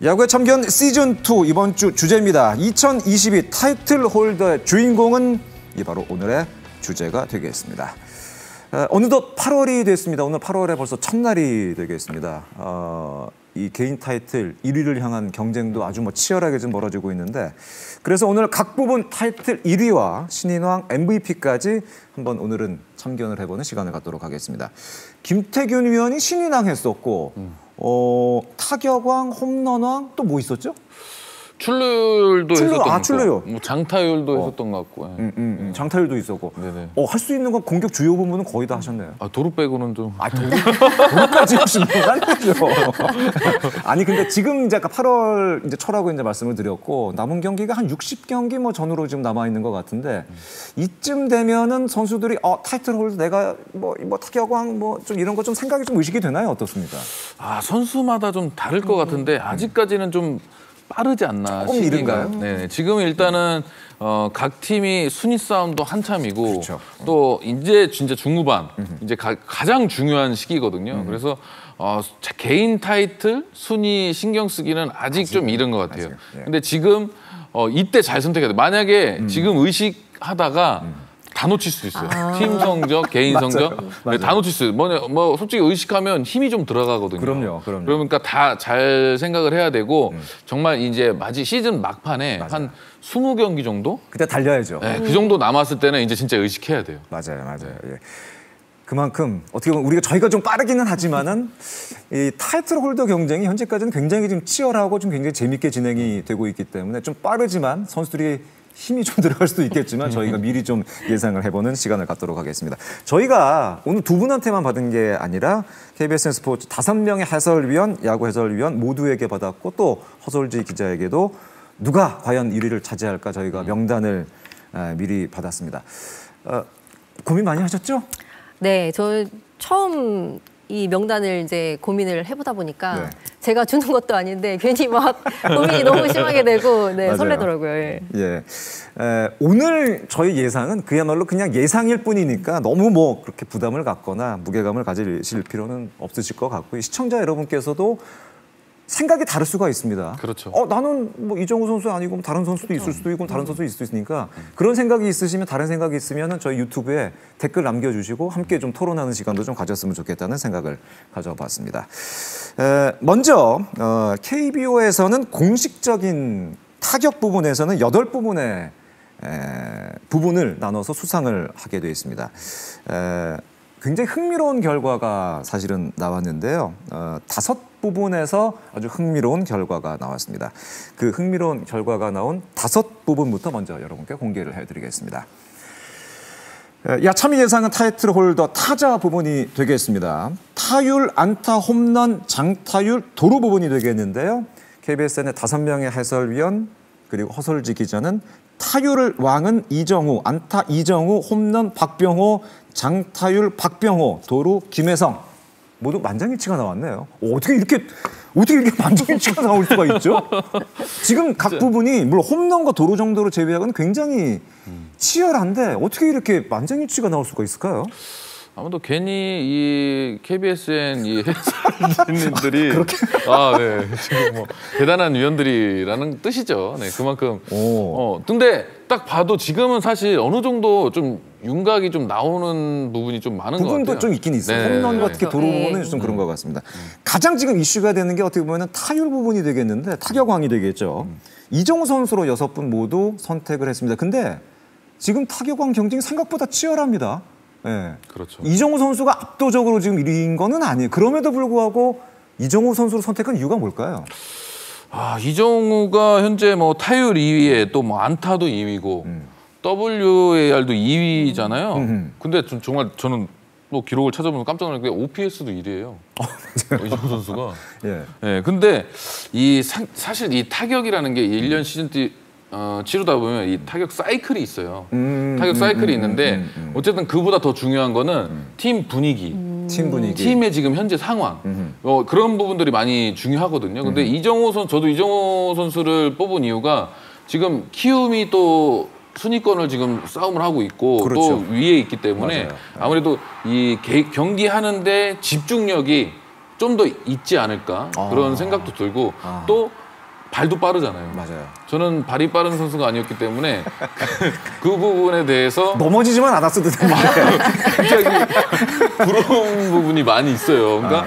야구의 참견 시즌2 이번 주 주제입니다. 2022 타이틀 홀더의 주인공은 바로 오늘의 주제가 되겠습니다. 어느덧 8월이 됐습니다. 오늘 8월에 벌써 첫날이 되겠습니다. 이 개인 타이틀 1위를 향한 경쟁도 아주 치열하게 좀 벌어지고 있는데, 그래서 오늘 각 부분 타이틀 1위와 신인왕 MVP까지 한번 오늘은 참견을 해보는 시간을 갖도록 하겠습니다. 김태균 위원이 신인왕 했었고, 타격왕, 홈런왕 또 뭐 있었죠? 출루율도 했었던 것 같고, 출루율. 뭐 장타율도 했었던 것 같고. 장타율도 있었고. 네네. 할 수 있는 건 공격 주요 부분은 거의 다 하셨네요. 도루 빼고는 좀. 도루까지 하시는 건 아니죠. 아니 근데 지금 이제 8월 이제 초라고 이제 말씀을 드렸고, 남은 경기가 한 60경기 뭐 전후로 지금 남아 있는 것 같은데, 이쯤 되면은 선수들이 타이틀 홀드 내가 뭐 타격왕 뭐 좀 이런 거 좀 생각이 좀 의식이 되나요? 어떻습니까? 선수마다 좀 다를 것 같은데 아직까지는 좀 빠르지 않나 조금 이른가요? 네, 지금 일단은 각 팀이 순위 싸움도 한참이고, 그렇죠. 또 이제 진짜 중후반 이제 가장 중요한 시기거든요. 그래서 개인 타이틀 순위 신경 쓰기는 아직 좀 이른 것 같아요. 예. 근데 지금 이때 잘 선택해야 돼요. 만약에 지금 의식하다가 다 놓칠 수 있어요. 팀 성적, 개인 성적, 맞아요. 다 놓칠 수 있어요. 뭐 솔직히 의식하면 힘이 좀 들어가거든요. 그럼요. 그러니까 다 잘 생각을 해야 되고, 정말 이제 시즌 막판에 한 20경기 정도? 그때 달려야죠. 네, 그 정도 남았을 때는 이제 진짜 의식해야 돼요. 맞아요. 예. 그만큼 어떻게 보면 저희가 좀 빠르기는 하지만은 이 타이틀 홀더 경쟁이 현재까지는 굉장히 좀 치열하고 좀 굉장히 재밌게 진행이 되고 있기 때문에 좀 빠르지만 선수들이 힘이 좀 들어갈 수도 있겠지만 저희가 미리 좀 예상을 해보는 시간을 갖도록 하겠습니다. 저희가 오늘 두 분한테만 받은 게 아니라 KBSN 스포츠 5명의 해설위원, 야구 해설위원 모두에게 받았고, 또 허솔지 기자에게도 누가 과연 1위를 차지할까 저희가 명단을 미리 받았습니다. 고민 많이 하셨죠? 네, 저 처음 이 명단을 이제 고민을 해보다 보니까 네. 제가 주는 것도 아닌데 괜히 막 고민이 너무 심하게 되고 맞아요. 설레더라고요. 예. 오늘 저희 예상은 그야말로 그냥 예상일 뿐이니까 너무 그렇게 부담을 갖거나 무게감을 가지실 필요는 없으실 것 같고요. 시청자 여러분께서도 생각이 다를 수가 있습니다. 그렇죠. 나는 뭐 이정우 선수 아니고 다른 선수도 있을 수도 있고 다른 선수도 있을 수 있으니까 그런 생각이 있으시면, 다른 생각이 있으면 저희 유튜브에 댓글 남겨주시고 함께 좀 토론하는 시간도 좀 가졌으면 좋겠다는 생각을 가져봤습니다. 먼저 KBO에서는 공식적인 타격 부분에서는 8부분의 부분을 나눠서 수상을 하게 되어 있습니다. 굉장히 흥미로운 결과가 사실은 나왔는데요. 5부분에서 아주 흥미로운 결과가 나왔습니다. 그 흥미로운 결과가 나온 5부분부터 먼저 여러분께 공개를 해드리겠습니다. 야참이 예상은 타이틀 홀더 타자 부분이 되겠습니다. 타율, 안타, 홈런, 장타율, 도루 부분이 되겠는데요. KBSN의 5명의 해설위원 그리고 허솔지 기자는 타율을 왕은 이정우, 안타 이정우, 홈런 박병호, 장타율 박병호, 도루 김혜성, 모두 만장일치가 나왔네요. 어떻게 이렇게 만장일치가 나올 수가 있죠? 지금 각 부분이 물론 홈런과 도루 정도로 제외하고는 굉장히 치열한데 어떻게 이렇게 만장일치가 나올 수가 있을까요? 아무도 괜히 이 KBSN 이 해설위원들이 네, 지금 뭐 대단한 위원들이라는 뜻이죠. 네, 그만큼. 근데 딱 봐도 지금은 사실 어느 정도 좀 윤곽이 좀 나오는 부분이 좀 많은 것 같아요. 부분도 좀 있긴 있어요. 홈런과 특히 도루 부분은 좀 그런 것 같습니다. 가장 지금 이슈가 되는 게 어떻게 보면 타율 부분이 되겠는데, 타격왕이 되겠죠. 이정우 선수로 6분 모두 선택을 했습니다. 근데 지금 타격왕 경쟁이 생각보다 치열합니다. 네. 그렇죠. 이정우 선수가 압도적으로 지금 1위인 거는 아니에요. 그럼에도 불구하고 이정우 선수를 선택한 이유가 뭘까요? 이정우가 현재 뭐 타율 2위에 또 뭐 안타도 2위고 WAR도 2위잖아요. 근데 정말 저는 또 기록을 찾아보면 깜짝 놀란 게 OPS도 1위예요. 이정우 선수가. 네, 근데 사실 이 타격이라는 게 1년 시즌 치르다 보면 이 타격 사이클이 있어요. 타격 사이클이 있는데 어쨌든 그보다 더 중요한 거는 팀 분위기. 팀의 지금 현재 상황. 그런 부분들이 많이 중요하거든요. 근데 저도 이정우 선수를 뽑은 이유가 지금 키움이 또 순위권을 지금 싸움을 하고 있고, 그렇죠. 또 위에 있기 때문에 아무래도 이 경기하는데 집중력이 좀 더 있지 않을까 그런 생각도 들고, 또 발도 빠르잖아요. 맞아요. 저는 발이 빠른 선수가 아니었기 때문에 그 부분에 대해서 넘어지지만 않았어도 되는데. 갑자기 부러운 부분이 많이 있어요. 그러니까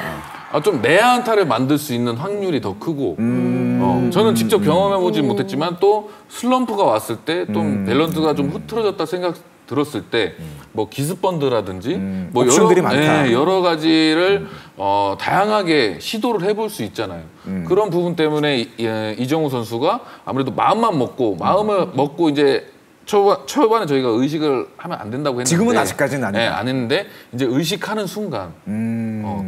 좀 내안타를 만들 수 있는 확률이 더 크고 저는 직접 경험해보지 못했지만 또 슬럼프가 왔을 때 좀 밸런스가 좀 흐트러졌다 생각 들었을 때 뭐 기습번드라든지 뭐 옵션들이 많다. 여러 가지를 다양하게 시도를 해볼 수 있잖아요. 그런 부분 때문에 이정우 선수가 아무래도 마음을 먹고 이제 초반에 저희가 의식을 하면 안 된다고 했는데 지금은 아직까지는 아니다. 네, 안 했는데 이제 의식하는 순간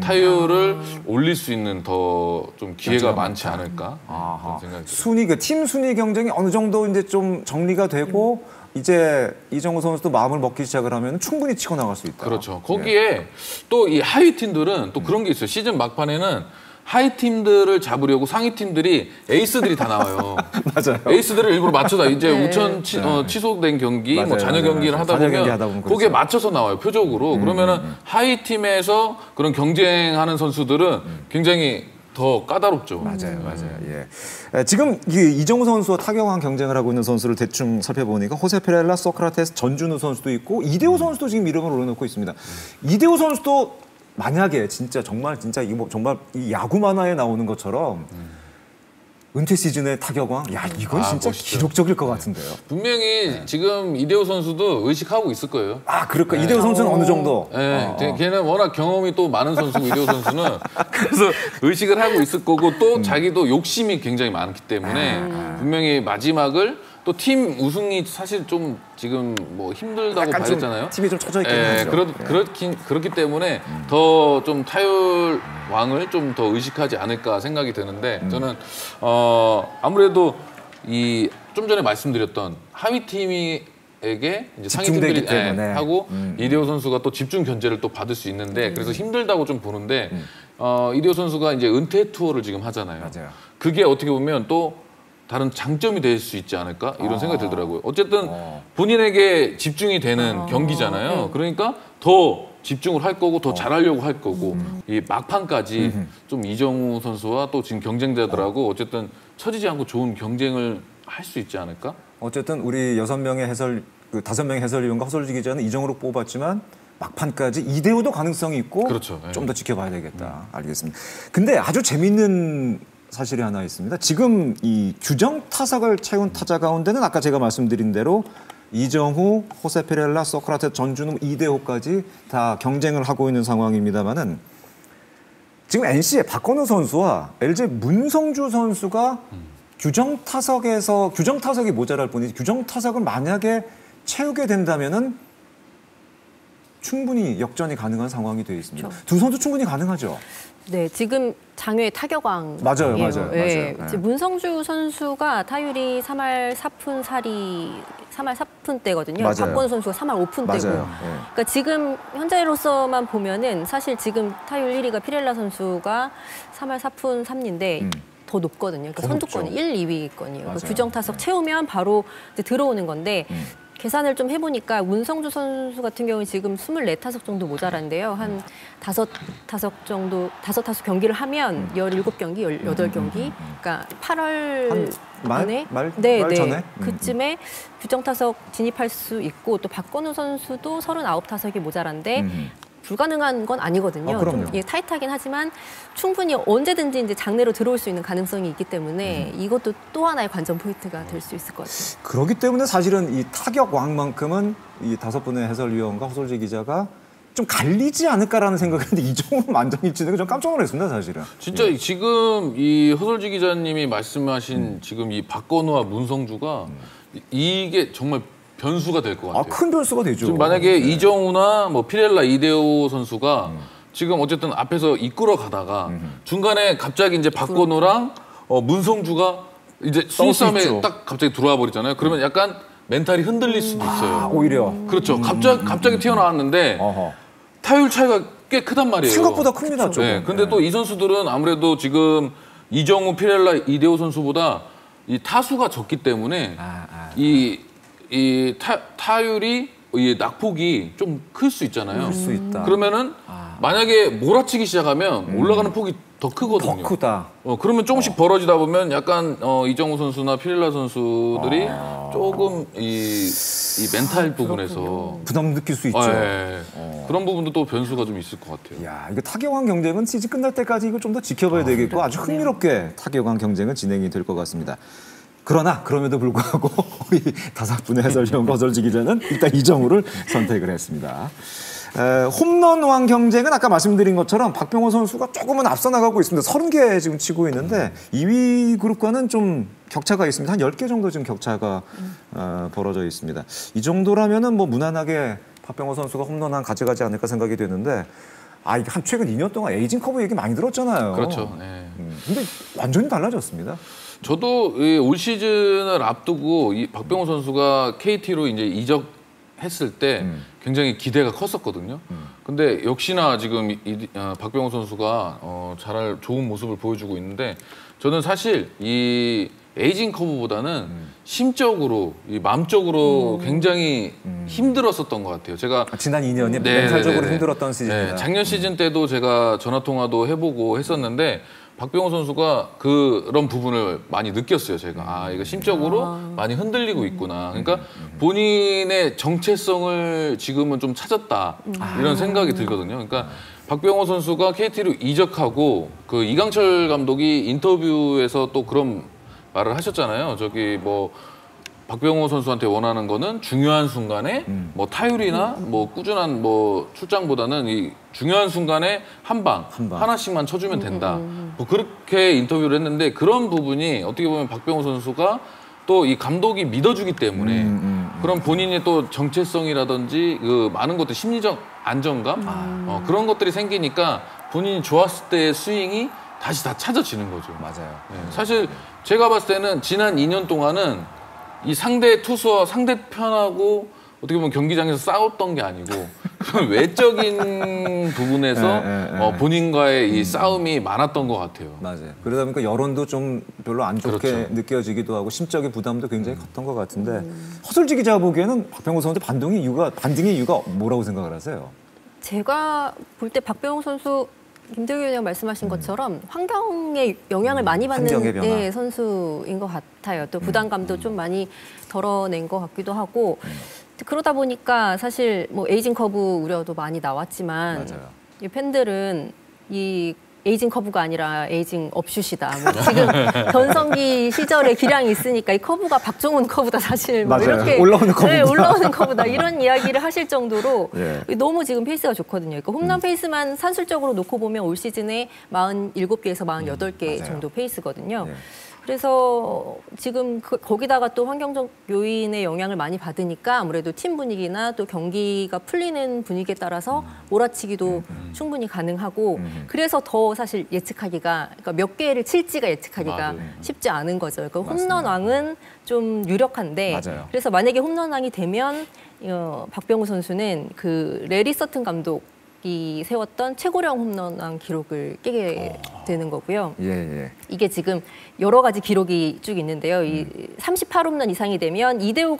타율을 올릴 수 있는 더 좀 기회가 많지 않을까 그런 생각이 들어요. 팀 순위 경쟁이 어느 정도 이제 좀 정리가 되고 이제 이정우 선수도 마음을 먹기 시작을 하면 충분히 치고 나갈 수 있다. 그렇죠. 거기에 또 이 하위 팀들은 또 그런 게 있어요. 시즌 막판에는 하위 팀들을 잡으려고 상위 팀들이 에이스들이 다 나와요. 맞아요. 에이스들을 일부러 맞춰다 이제 우천 취소된 경기, 맞아요, 뭐 잔여 경기를 하다 잔여 경기 보면 그렇죠. 거기에 맞춰서 나와요. 표적으로. 그러면은 하위 팀에서 그런 경쟁하는 선수들은 굉장히 더 까다롭죠. 맞아요. 예. 지금 이정우 선수와 타격왕 경쟁을 하고 있는 선수를 대충 살펴보니까 호세 페렐라, 소크라테스, 전준우 선수도 있고 이대호 선수도 지금 이름을 올려놓고 있습니다. 이대호 선수도 만약에 정말 이 야구 만화에 나오는 것처럼 은퇴 시즌의 타격왕, 이건 진짜 멋있죠. 기록적일 것 같은데요. 분명히 지금 이대호 선수도 의식하고 있을 거예요. 그럴까? 이대호 선수는 어느 정도? 네, 걔는 워낙 경험이 또 많은 선수고 이대호 선수는 그래서 의식을 하고 있을 거고 또 자기도 욕심이 굉장히 많기 때문에 분명히 마지막을 또 팀 우승이 사실 좀 지금 뭐 힘들다고 봐야겠잖아요. 팀이 좀 처져 있긴 하죠. 그렇기 때문에 더 좀 타율 왕을 좀 더 의식하지 않을까 생각이 드는데 저는 아무래도 이 좀 전에 말씀드렸던 하위 팀에게 이제 상위 팀들이 때문에. 하고 이대호 선수가 또 집중 견제를 또 받을 수 있는데 그래서 힘들다고 좀 보는데 이대호 선수가 이제 은퇴 투어를 지금 하잖아요. 맞아요. 그게 어떻게 보면 또 다른 장점이 될 수 있지 않을까 이런 생각이 들더라고요. 어쨌든 본인에게 집중이 되는 경기잖아요. 그러니까 더 집중을 할 거고 더 잘하려고 할 거고 이 막판까지 좀 이정우 선수와 또 지금 경쟁자들하고 어쨌든 처지지 않고 좋은 경쟁을 할 수 있지 않을까? 어쨌든 우리 6명의 5명의 해설위원과 허설지 기자는 이정우로 뽑았지만 막판까지 이대호도 가능성이 있고 그렇죠. 좀 더 지켜봐야 되겠다. 알겠습니다. 근데 아주 재밌는 사실이 하나 있습니다. 지금 이 규정 타석을 채운 타자 가운데는 아까 제가 말씀드린 대로 이정우, 호세 페렐라, 소크라테스, 전준우, 이대호까지 다 경쟁을 하고 있는 상황입니다만은 지금 NC의 박건우 선수와 LG 문성주 선수가 규정 타석이 모자랄 뿐이지 규정 타석을 만약에 채우게 된다면은 충분히 역전이 가능한 상황이 되어 있습니다. 그렇죠. 두 선수 충분히 가능하죠. 네, 지금 장외 타격왕. 맞아요. 네. 문성주 선수가 타율이 3할 4푼 3할 4푼대거든요. 맞아요. 박건우 선수가 3할 5푼대고. 맞아요. 그러니까 지금 현재로서만 보면은 사실 지금 타율 1위가 피렐라 선수가 3할 4푼 3리인데 더 높거든요. 그러니까 선두권이 1, 2위권이에요. 규정 타석 채우면 바로 이제 들어오는 건데 계산을 좀 해보니까 문성주 선수 같은 경우는 지금 24타석 정도 모자란데요. 한 5타석 경기를 하면 17경기, 18경기. 그러니까 8월 말 네. 전에? 그쯤에 규정 타석 진입할 수 있고 또 박건우 선수도 39타석이 모자란데 불가능한 건 아니거든요. 그럼요. 좀 타이트하긴 하지만 충분히 언제든지 이제 장내로 들어올 수 있는 가능성이 있기 때문에 이것도 또 하나의 관전 포인트가 될 수 있을 것 같아요. 그렇기 때문에 사실은 이 타격 왕만큼은 이 5분의 해설위원과 허솔지 기자가 좀 갈리지 않을까라는 생각을 했는데 이 정도로 만장일치는 좀 깜짝 놀랐습니다, 사실은. 진짜 지금 이 허솔지 기자님이 말씀하신 지금 이 박건우와 문성주가 이게 정말 변수가 될 것 같아요. 큰 변수가 되죠. 지금 만약에 이정우나 뭐 피렐라, 이대호 선수가 지금 어쨌든 앞에서 이끌어 가다가 중간에 갑자기 이제 박건우랑 문성주가 이제 순위 싸움에 딱 갑자기 들어와 버리잖아요. 그러면 약간 멘탈이 흔들릴 수도 있어요. 오히려. 그렇죠. 갑자기 튀어나왔는데 타율 차이가 꽤 크단 말이에요. 생각보다 큽니다. 조금. 네. 근데 또 이 선수들은 아무래도 지금 이정우, 피렐라, 이대호 선수보다 이 타수가 적기 때문에 이 타율이 이 낙폭이 좀 클 수 있잖아요. 클 수 있다. 그러면은 만약에 몰아치기 시작하면 올라가는 폭이 더 크거든요. 더 크다. 그러면 조금씩 벌어지다 보면 약간 이정우 선수나 피렐라 선수들이 조금 이 멘탈 부분에서 부담 느낄 수 있죠. 그런 부분도 또 변수가 좀 있을 것 같아요. 야, 이거 타격왕 경쟁은 시즌 끝날 때까지 이거 좀 더 지켜봐야 되겠고 아주 흥미롭게 타격왕 경쟁은 진행이 될 것 같습니다. 그러나 그럼에도 불구하고 우리 5분의 해설위원과 허설지 기자는 일단 이정우를 선택을 했습니다. 홈런왕 경쟁은 아까 말씀드린 것처럼 박병호 선수가 조금은 앞서 나가고 있습니다. 30개 지금 치고 있는데 2위 그룹과는 좀 격차가 있습니다. 한 10개 정도 지금 격차가 벌어져 있습니다. 이 정도라면은 뭐 무난하게 박병호 선수가 홈런왕 가져가지 않을까 생각이 되는데 이게 한 최근 2년 동안 에이징 커브 얘기 많이 들었잖아요. 그렇죠. 네. 근데 완전히 달라졌습니다. 저도 올 시즌을 앞두고 이 박병호 선수가 KT로 이제 이적했을 때 굉장히 기대가 컸었거든요. 근데 역시나 지금 박병호 선수가 좋은 모습을 보여주고 있는데 저는 사실 이 에이징 커브보다는 심적으로, 마음적으로 굉장히 힘들었었던 것 같아요. 제가 지난 2년이 멘탈적으로 힘들었던 시즌이다. 작년 시즌 때도 제가 전화 통화도 해보고 했었는데 박병호 선수가 그런 부분을 많이 느꼈어요. 제가 이거 심적으로 많이 흔들리고 있구나. 그러니까 본인의 정체성을 지금은 좀 찾았다 이런 생각이 들거든요. 그러니까 박병호 선수가 KT로 이적하고 그 이강철 감독이 인터뷰에서 또 그런 말을 하셨잖아요. 저기 뭐 박병호 선수한테 원하는 거는 중요한 순간에 뭐 타율이나 뭐 꾸준한 뭐 출장보다는 이 중요한 순간에 한 방 하나씩만 쳐주면 된다. 뭐 그렇게 인터뷰를 했는데 그런 부분이 어떻게 보면 박병호 선수가 또 이 감독이 믿어주기 때문에 그런 본인의 또 정체성이라든지 그 많은 것들 심리적 안정감 그런 것들이 생기니까 본인이 좋았을 때의 스윙이 다시 다 찾아지는 거죠. 맞아요. 사실 제가 봤을 때는 지난 2년 동안은 이 상대 투수와 상대편하고 어떻게 보면 경기장에서 싸웠던 게 아니고 그런 외적인 부분에서 본인과의 이 싸움이 많았던 것 같아요. 맞아요. 그러다 보니까 여론도 좀 별로 안 좋게 그렇죠. 느껴지기도 하고 심적인 부담도 굉장히 컸던 것 같은데 허설지 기자 보기에는 박병호 선수한테 반등의 이유가 뭐라고 생각을 하세요? 제가 볼 때 박병호 선수 김대규 의원이 말씀하신 것처럼 환경에 영향을 많이 받는 선수인 것 같아요. 또 부담감도 좀 많이 덜어낸 것 같기도 하고 그러다 보니까 사실 뭐 에이징 커브 우려도 많이 나왔지만 이 팬들은 이 에이징 커브가 아니라 에이징 업슛이다. 뭐 지금 변성기 시절에 기량이 있으니까 이 커브가 박종훈 커브다 사실 뭐 이렇게 올라오는 커브다. 네, 올라오는 커브다 이런 이야기를 하실 정도로 너무 지금 페이스가 좋거든요. 그러니까 홈런 페이스만 산술적으로 놓고 보면 올 시즌에 47개에서 48개 정도 페이스거든요. 그래서 지금 거기다가 또 환경적 요인의 영향을 많이 받으니까 아무래도 팀 분위기나 또 경기가 풀리는 분위기에 따라서 몰아치기도 충분히 가능하고 그래서 더 사실 예측하기가 그러니까 몇 개를 칠지가 예측하기가 쉽지 않은 거죠. 그러니까 홈런왕은 좀 유력한데 그래서 만약에 홈런왕이 되면 박병호 선수는 그 레리 서튼 감독이 세웠던 최고령 홈런왕 기록을 깨게 되는 거고요. 이게 지금 여러 가지 기록이 쭉 있는데요. 이 38홈런 이상이 되면 이대호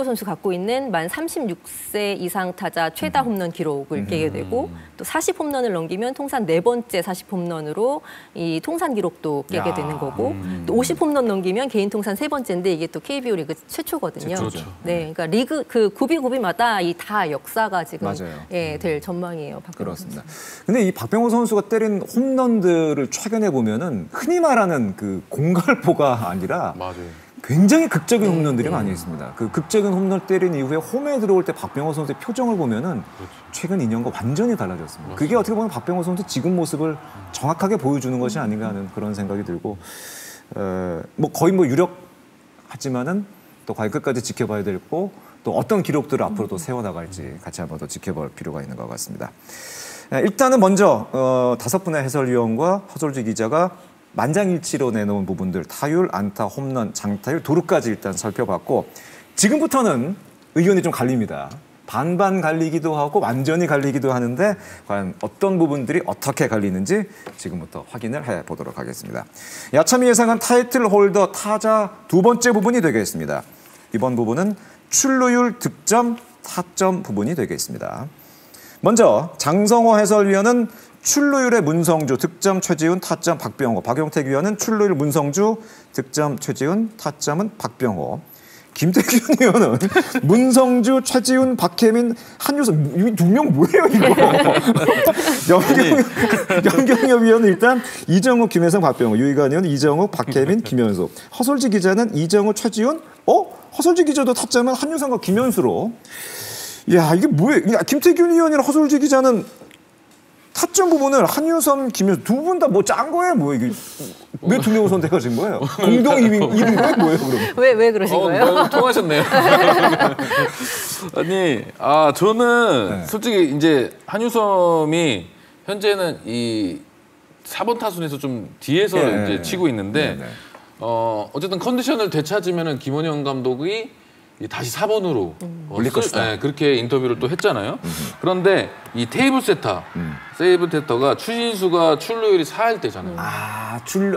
선수 갖고 있는 만 36세 이상 타자 최다 홈런 기록을 깨게 되고 또 40홈런을 넘기면 통산 4번째 40홈런으로 이 통산 기록도 깨게 되는 거고 또 50홈런 넘기면 개인 통산 3번째인데 이게 또 KBO 리그 최초거든요. 그렇죠. 네, 그러니까 리그 그 구비마다 이 다 역사가 지금 될 전망이에요. 그렇습니다. 근데 이 박병호 선수가 때린 홈런들을 최근에 보면은 흔히 말하는 그 공갈포가 아니라 굉장히 극적인 홈런들이 많이 있습니다. 그 극적인 홈런 때린 이후에 홈에 들어올 때 박병호 선수의 표정을 보면은 최근 2년과 완전히 달라졌습니다. 그게 어떻게 보면 박병호 선수 지금 모습을 정확하게 보여주는 것이 아닌가 하는 그런 생각이 들고 뭐 거의 뭐 유력하지만은 또 과연 끝까지 지켜봐야 되고 또 어떤 기록들을 앞으로 또 세워나갈지 같이 한번 더 지켜볼 필요가 있는 것 같습니다. 일단은 먼저 5분의 해설위원과 허설지 기자가 만장일치로 내놓은 부분들 타율, 안타, 홈런, 장타율, 도루까지 일단 살펴봤고 지금부터는 의견이 좀 갈립니다. 반반 갈리기도 하고 완전히 갈리기도 하는데 과연 어떤 부분들이 어떻게 갈리는지 지금부터 확인을 해보도록 하겠습니다. 야참이 예상한 타이틀 홀더 타자 두 번째 부분이 되겠습니다. 이번 부분은 출루율, 득점, 타점 부분이 되겠습니다. 먼저 장성호 해설위원은 출루율의 문성주, 득점 최지훈, 타점 박병호. 박용택 위원은 출루율 문성주, 득점 최지훈, 타점은 박병호. 김태균 의원은 문성주, 최지훈, 박혜민, 한유선. 이 두 명 뭐예요 이거? 염경엽 위원은 일단 이정욱, 김혜성, 박병호. 유희관 의원은 이정욱, 박혜민, 김현수. 허솔지 기자는 이정욱, 최지훈. 허솔지 기자도 타점은 한유선과 김현수로. 야, 이게 뭐예요? 김태균 의원이랑 허솔지 기자는 타점 부분을 한유선, 김현수 두 분 다 뭐 짠 거예요? 뭐 이게 왜 두 명을 선택하신 거예요? 공동 1인 거예요? 뭐예요, 그럼? 왜 그러신 거예요? 통하셨네요. 아니, 저는 솔직히 이제 한유섬이 현재는 이 4번 타순에서 좀 뒤에서 이제 치고 있는데 어쨌든 컨디션을 되찾으면은 김원형 감독이 다시 4번으로 올릴 것이다. 그렇게 인터뷰를 또 했잖아요. 그런데 이 테이블 세터, 세이브 세터가 추신수가 출루율이 4할 때잖아요.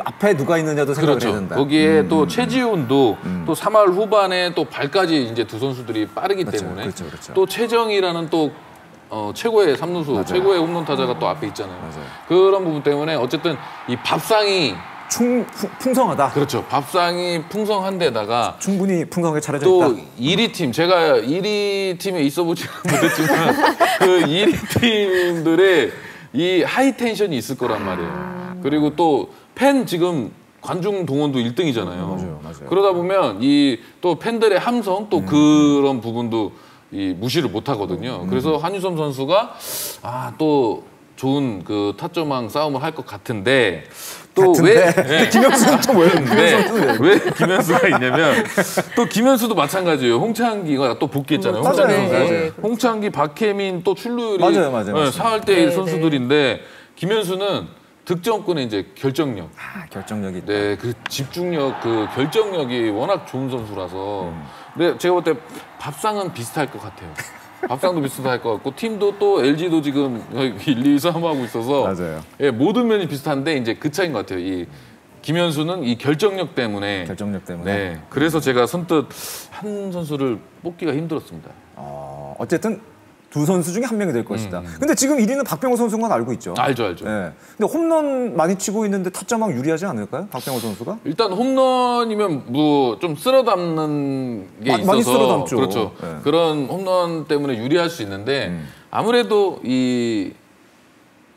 앞에 누가 있느냐도 생각을 해야 된다. 거기에 또 최지훈도 또 3할 후반에 또 발까지 이제 두 선수들이 빠르기 때문에 그렇죠. 또 최정이라는 또 최고의 3루수, 최고의 홈런 타자가 또 앞에 있잖아요. 그런 부분 때문에 어쨌든 이 밥상이 풍성하다. 그렇죠. 밥상이 풍성한 데다가 충분히 풍성하게 차려져 또 있다. 1위 팀, 제가 1위 팀에 있어보지는 못했지만 그 1위 팀들의 이 하이 텐션이 있을 거란 말이에요. 그리고 또 팬 지금 관중 동원도 1등이잖아요. 맞아요. 그러다 보면 이 또 팬들의 함성 또 그런 부분도 이 무시를 못 하거든요. 그래서 한유섬 선수가 또 좋은 그 타점왕 싸움을 할 것 같은데 또 왜 김현수는 또 뭐예요? 왜 김현수가 있냐면 또 김현수도 마찬가지예요. 홍창기가 또 복귀했잖아요. 맞아요. 홍창기, 박혜민 또 출루율이 맞아요. 4할대 선수들인데 김현수는 득점권의 이제 결정력, 결정력이 있다. 네, 그 집중력, 그 결정력이 워낙 좋은 선수라서. 근데 제가 볼 때 밥상은 비슷할 것 같아요. 밥상도 비슷할 것 같고 팀도 또 LG도 지금 1, 2, 3 하고 있어서 맞아요. 예, 모든 면이 비슷한데 이제 그 차이인 것 같아요. 이 김현수는 이 결정력 때문에. 네, 그래서 제가 선뜻 한 선수를 뽑기가 힘들었습니다. 어쨌든 두 선수 중에 한 명이 될 것이다. 근데 지금 1위는 박병호 선수인 건 알고 있죠. 알죠. 네. 근데 홈런 많이 치고 있는데 타점왕 유리하지 않을까요? 박병호 선수가? 일단 홈런이면 뭐 좀 쓸어 담는 게 있어서 많이 쓸어 담죠. 그렇죠. 네. 그런 홈런 때문에 유리할 수 있는데 아무래도 이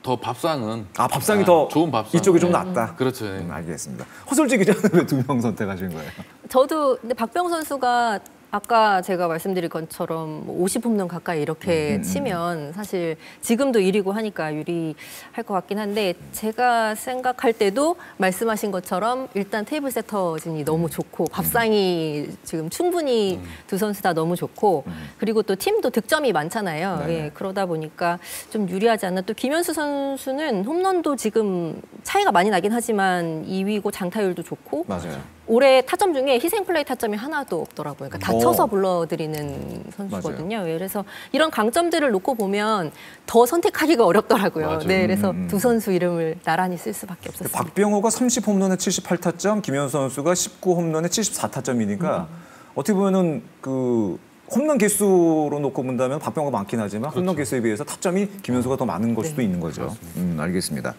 더 밥상은 밥상이 더 좋은 밥상 이쪽이 좀 낫다. 그렇죠. 알겠습니다. 허솔지 기자는 왜 두 명 선택하신 거예요? 저도 근데 박병호 선수가 아까 제가 말씀드린 것처럼 50홈런 가까이 이렇게 치면 사실 지금도 1위고 하니까 유리할 것 같긴 한데 제가 생각할 때도 말씀하신 것처럼 일단 테이블 세터진이 너무 좋고 밥상이 지금 충분히 두 선수 다 너무 좋고 그리고 또 팀도 득점이 많잖아요. 예, 그러다 보니까 좀 유리하지 않나. 또 김현수 선수는 홈런도 지금 차이가 많이 나긴 하지만 2위고 장타율도 좋고 맞아요. 올해 타점 중에 희생 플레이 타점이 하나도 없더라고요. 그러니까 다쳐서 불러들이는 선수거든요. 맞아요. 그래서 이런 강점들을 놓고 보면 더 선택하기가 어렵더라고요. 맞아요. 네, 그래서 두 선수 이름을 나란히 쓸 수밖에 없었습니다. 박병호가 30홈런에 78타점, 김현수 선수가 19홈런에 74타점이니까 어떻게 보면은 그 홈런 개수로 놓고 본다면 박병호가 많긴 하지만 홈런 개수에 비해서 타점이 김현수가 더 많은 걸 수도 있는 거죠. 알겠습니다.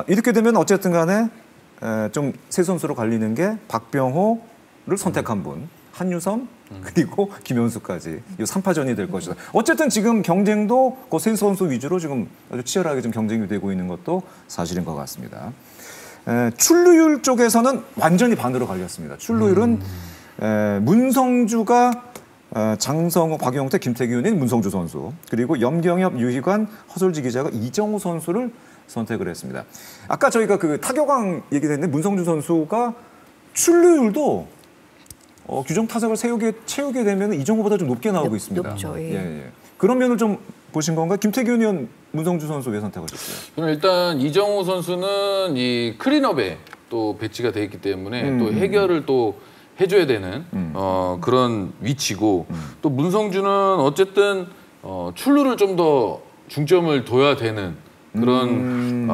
이렇게 되면 어쨌든 간에 좀 세 선수로 갈리는 게 박병호를 선택한 분, 한유섬 그리고 김현수까지 이 3파전이 될 것이다. 어쨌든 지금 경쟁도 그 세 선수 위주로 지금 아주 치열하게 좀 경쟁이 되고 있는 것도 사실인 것 같습니다. 출루율 쪽에서는 완전히 반으로 갈렸습니다. 출루율은 문성주가 장성호, 박용택, 김태균인 문성주 선수 그리고 염경엽, 유희관, 허솔지 기자가 이정우 선수를 선택을 했습니다. 아까 저희가 그 타격왕 얘기했는데 문성주 선수가 출루율도 규정 타석을 채우게 되면 이정우보다 좀 높게 나오고 있습니다. 높죠. 예. 그런 면을 좀 보신 건가요? 김태균 의원 문성주 선수 왜 선택하셨어요? 저는 일단 이정우 선수는 이 클린업에 또 배치가 돼 있기 때문에 또 해결을 또 해줘야 되는 그런 위치고 또 문성주는 어쨌든 출루를 좀 더 중점을 둬야 되는 그런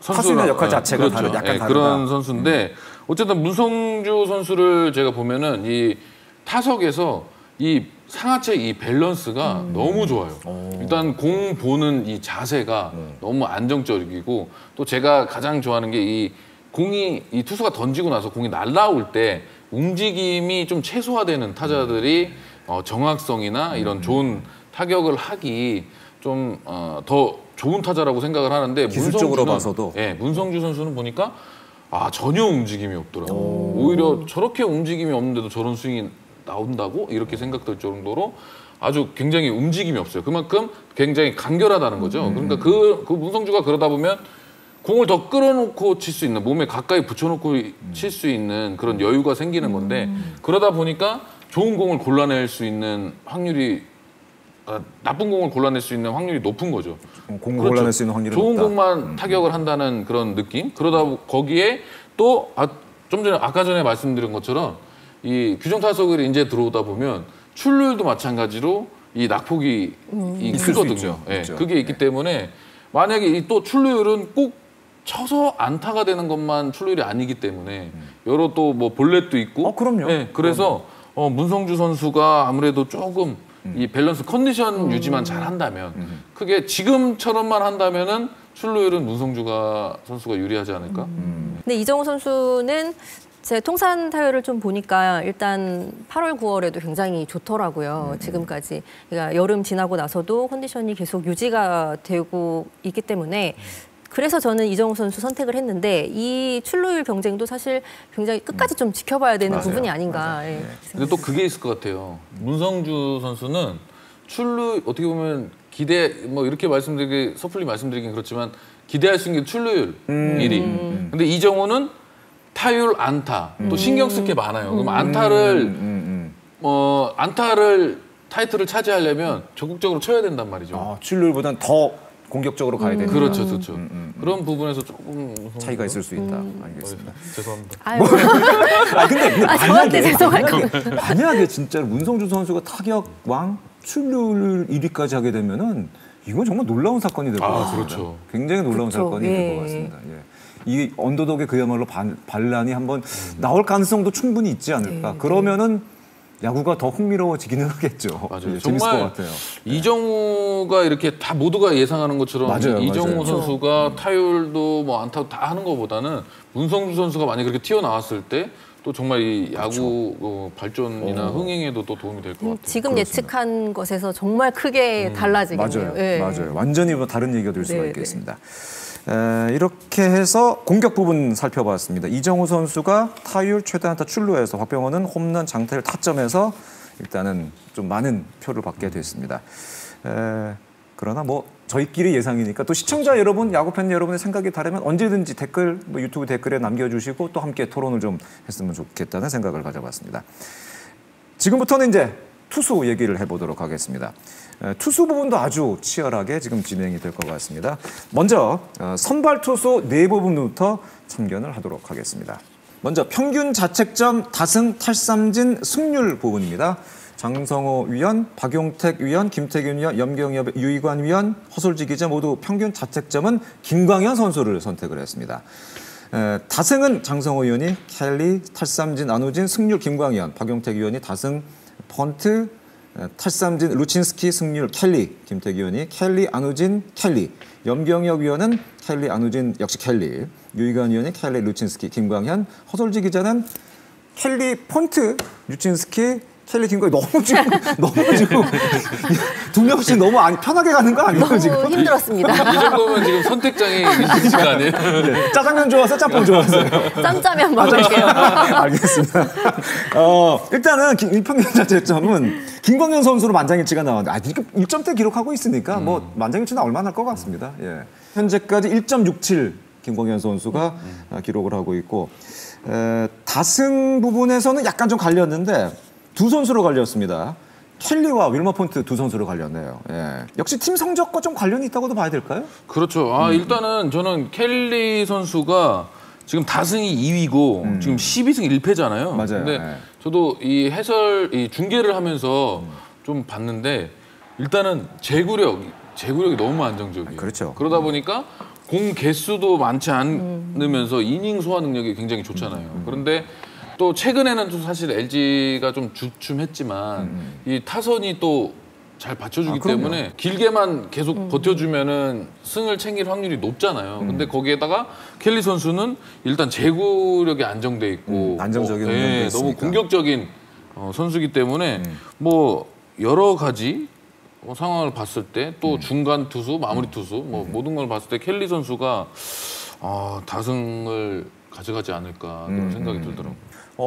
타수의 역할 자체가 그렇죠. 약간 다르다. 그런 선수인데 어쨌든 문성주 선수를 제가 보면은 이 타석에서 이 상하체 이 밸런스가 너무 좋아요. 일단 공 보는 이 자세가 너무 안정적이고 또 제가 가장 좋아하는 게 이 공이 이 투수가 던지고 나서 공이 날아올 때 움직임이 좀 최소화되는 타자들이 정확성이나 이런 좋은 타격을 하기 좀 더 좋은 타자라고 생각을 하는데 기술적으로 봐서도 예, 문성주 선수는 보니까 전혀 움직임이 없더라고요. 오히려 저렇게 움직임이 없는데도 저런 스윙이 나온다고 이렇게 생각될 정도로 아주 굉장히 움직임이 없어요. 그만큼 굉장히 간결하다는 거죠. 그러니까 그 문성주가 그러다 보면 공을 더 끌어놓고 칠 수 있는, 몸에 가까이 붙여놓고 칠 수 있는 그런 여유가 생기는 건데 그러다 보니까 좋은 공을 골라낼 수 있는 확률이 나쁜 공을 골라낼 수 있는 확률이 높은 거죠. 공을 골라낼 수 있는 확률이 좋은 높다. 공만 타격을 한다는 그런 느낌. 그러다 거기에 또 좀 전에 아까 전에 말씀드린 것처럼 이 규정 타석을 이제 들어오다 보면 출루율도 마찬가지로 이 낙폭이 있을 수 크거든요. 있죠. 예, 있죠. 그게 있기 때문에 만약에 이 또 출루율은 꼭 쳐서 안타가 되는 것만 출루율이 아니기 때문에 여러 또 뭐 볼넷도 있고. 그럼요. 예, 그래서 문성주 선수가 아무래도 조금 이 밸런스 컨디션 유지만 잘 한다면 크게 지금처럼만 한다면은 출루율은 문성주가 선수가 유리하지 않을까? 근데 이정우 선수는 제 통산 타율을 좀 보니까 일단 8월, 9월에도 굉장히 좋더라고요. 지금까지. 그러니까 여름 지나고 나서도 컨디션이 계속 유지가 되고 있기 때문에 그래서 저는 이정우 선수 선택을 했는데 이 출루율 경쟁도 사실 굉장히 끝까지 좀 지켜봐야 되는 맞아요. 부분이 아닌가. 예. 근데 또 그게 있을 것 같아요. 문성주 선수는 출루 어떻게 보면 기대 뭐 이렇게 섣불리 말씀드리긴 그렇지만 기대할 수 있는 게 출루율 1위. 근데 이정우는 타율, 안타 또 신경 쓸 게 많아요. 그럼 안타를 타이틀을 차지하려면 적극적으로 쳐야 된단 말이죠. 출루율보다는 더 공격적으로 가야 되는 그렇죠, 그렇죠. 그런 부분에서 조금 차이가 있을 수 있다. 알겠습니다. 죄송합니다. 아유. 근데 저한테 죄송할 거. 만약에 진짜로 문성주 선수가 타격 왕 출루율 1위까지 하게 되면은 이건 정말 놀라운 사건이 될 것 같습니다. 그렇죠. 굉장히 놀라운 그렇죠. 사건이 될 것 같습니다. 예. 이 언더독의 그야말로 반란이 한번 나올 가능성도 충분히 있지 않을까. 그러면은 야구가 더 흥미로워지기는 하겠죠. 맞아요. 예, 재밌을 것 같아요. 이정우가 이렇게 다 모두가 예상하는 것처럼 맞아요, 이정우 맞아요. 선수가 타율도 뭐 안타도 다 하는 것보다는 문성주 선수가 만약 그렇게 튀어나왔을 때 또 정말 이 야구 발전이나 흥행에도 또 도움이 될 것 같아요. 지금 예측한 것에서 정말 크게 달라지겠네요. 맞아요. 예. 맞아요. 완전히 뭐 다른 얘기가 될 수가 네, 있겠습니다. 이렇게 해서 공격 부분 살펴봤습니다. 이정우 선수가 타율, 최대 안타, 출루에서 박병호는 홈런, 장타율, 타점에서 일단은 좀 많은 표를 받게 됐습니다. 그러나 뭐 저희끼리 예상이니까 또 시청자 여러분, 야구팬 여러분의 생각이 다르면 언제든지 댓글, 뭐 유튜브 댓글에 남겨주시고 또 함께 토론을 좀 했으면 좋겠다는 생각을 가져봤습니다. 지금부터는 이제 투수 얘기를 해보도록 하겠습니다. 투수 부분도 아주 치열하게 지금 진행이 될 것 같습니다. 먼저 선발 투수 네 부분부터 참견을 하도록 하겠습니다. 먼저 평균 자책점, 다승, 탈삼진, 승률 부분입니다. 장성호 위원, 박용택 위원, 김태균 위원, 염경엽, 유희관 위원, 허솔지 기자 모두 평균 자책점은 김광현 선수를 선택을 했습니다. 다승은 장성호 위원이 켈리, 탈삼진 안우진, 승률 김광현, 박용택 위원이 다승, 펀트, 탈삼진 루친스키, 승률 켈리, 김태균 위원이 켈리, 안우진, 켈리, 염경엽 위원은 켈리, 안우진 역시 켈리, 유희관 위원이 켈리, 루친스키, 김광현, 허솔지 기자는 켈리, 펀트, 루친스키, 켈리, 김광현 너무 지금 두 명씩 너무 편하게 가는 거 아니에요 너무 지금? 힘들었습니다. 이 정도면 지금 선택장애 있는 시간 아니에요? 네, 짜장면 좋아서 짬뽕 좋아서요. 짬짜면 먹을게요. 알겠습니다. 일단은 평균 자책점은 김광현 선수로 만장일치가 나왔는데 지금 1점대 기록하고 있으니까 뭐 만장일치 나올 만할 것 같습니다. 예. 현재까지 1.67 김광현 선수가 기록을 하고 있고 다승 부분에서는 약간 좀 갈렸는데 두 선수로 갈렸습니다. 켈리와 윌머 폰트 두 선수로 갈렸네요. 예. 역시 팀 성적과 좀 관련이 있다고도 봐야 될까요? 그렇죠. 일단은 저는 켈리 선수가 지금 다승이 2위고 지금 12승 1패잖아요. 맞아요. 근데 네. 저도 이 중계를 하면서 좀 봤는데 일단은 제구력이 너무 안정적이에요. 그렇죠. 그러다 보니까 공 개수도 많지 않으면서 이닝 소화 능력이 굉장히 좋잖아요. 그런데 또 최근에는 좀 사실 LG가 좀 주춤했지만 이 타선이 또 잘 받쳐주기 때문에 길게만 계속 버텨주면은 승을 챙길 확률이 높잖아요. 근데 거기에다가 켈리 선수는 일단 제구력이 안정돼 있고 안정적인 네, 너무 공격적인 선수이기 때문에 뭐 여러 가지 상황을 봤을 때 또 중간 투수, 마무리 투수 뭐 모든 걸 봤을 때 켈리 선수가 다승을 가져가지 않을까 그런 생각이 들더라고요.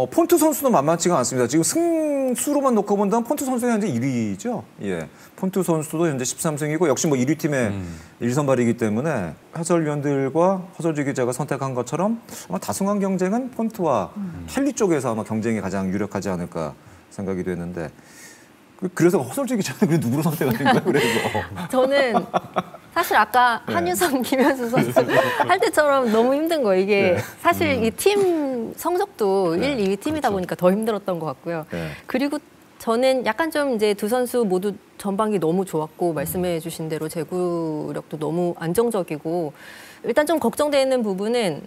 폰트 선수도 만만치가 않습니다. 지금 승수로만 놓고 본다면 폰트 선수가 현재 1위죠. 예. 폰트 선수도 현재 13승이고 역시 뭐 1위 팀의 1선발이기 때문에 해설위원들과 허설지 기자가 선택한 것처럼 아마 다승왕 경쟁은 폰트와 켈리 쪽에서 아마 경쟁이 가장 유력하지 않을까 생각이 되는데 그래서 허설지 기자는 누구로 선택하신 거예요? 그래서 저는 사실 아까 한유성, 김현수 선수 할 때처럼 너무 힘든 거예요. 이게 사실 이 팀 성적도 1, 2위 팀이다 보니까 더 힘들었던 것 같고요. 그리고 저는 약간 좀 이제 두 선수 모두 전반기 너무 좋았고 말씀해 주신 대로 제구력도 너무 안정적이고 일단 좀 걱정되는 부분은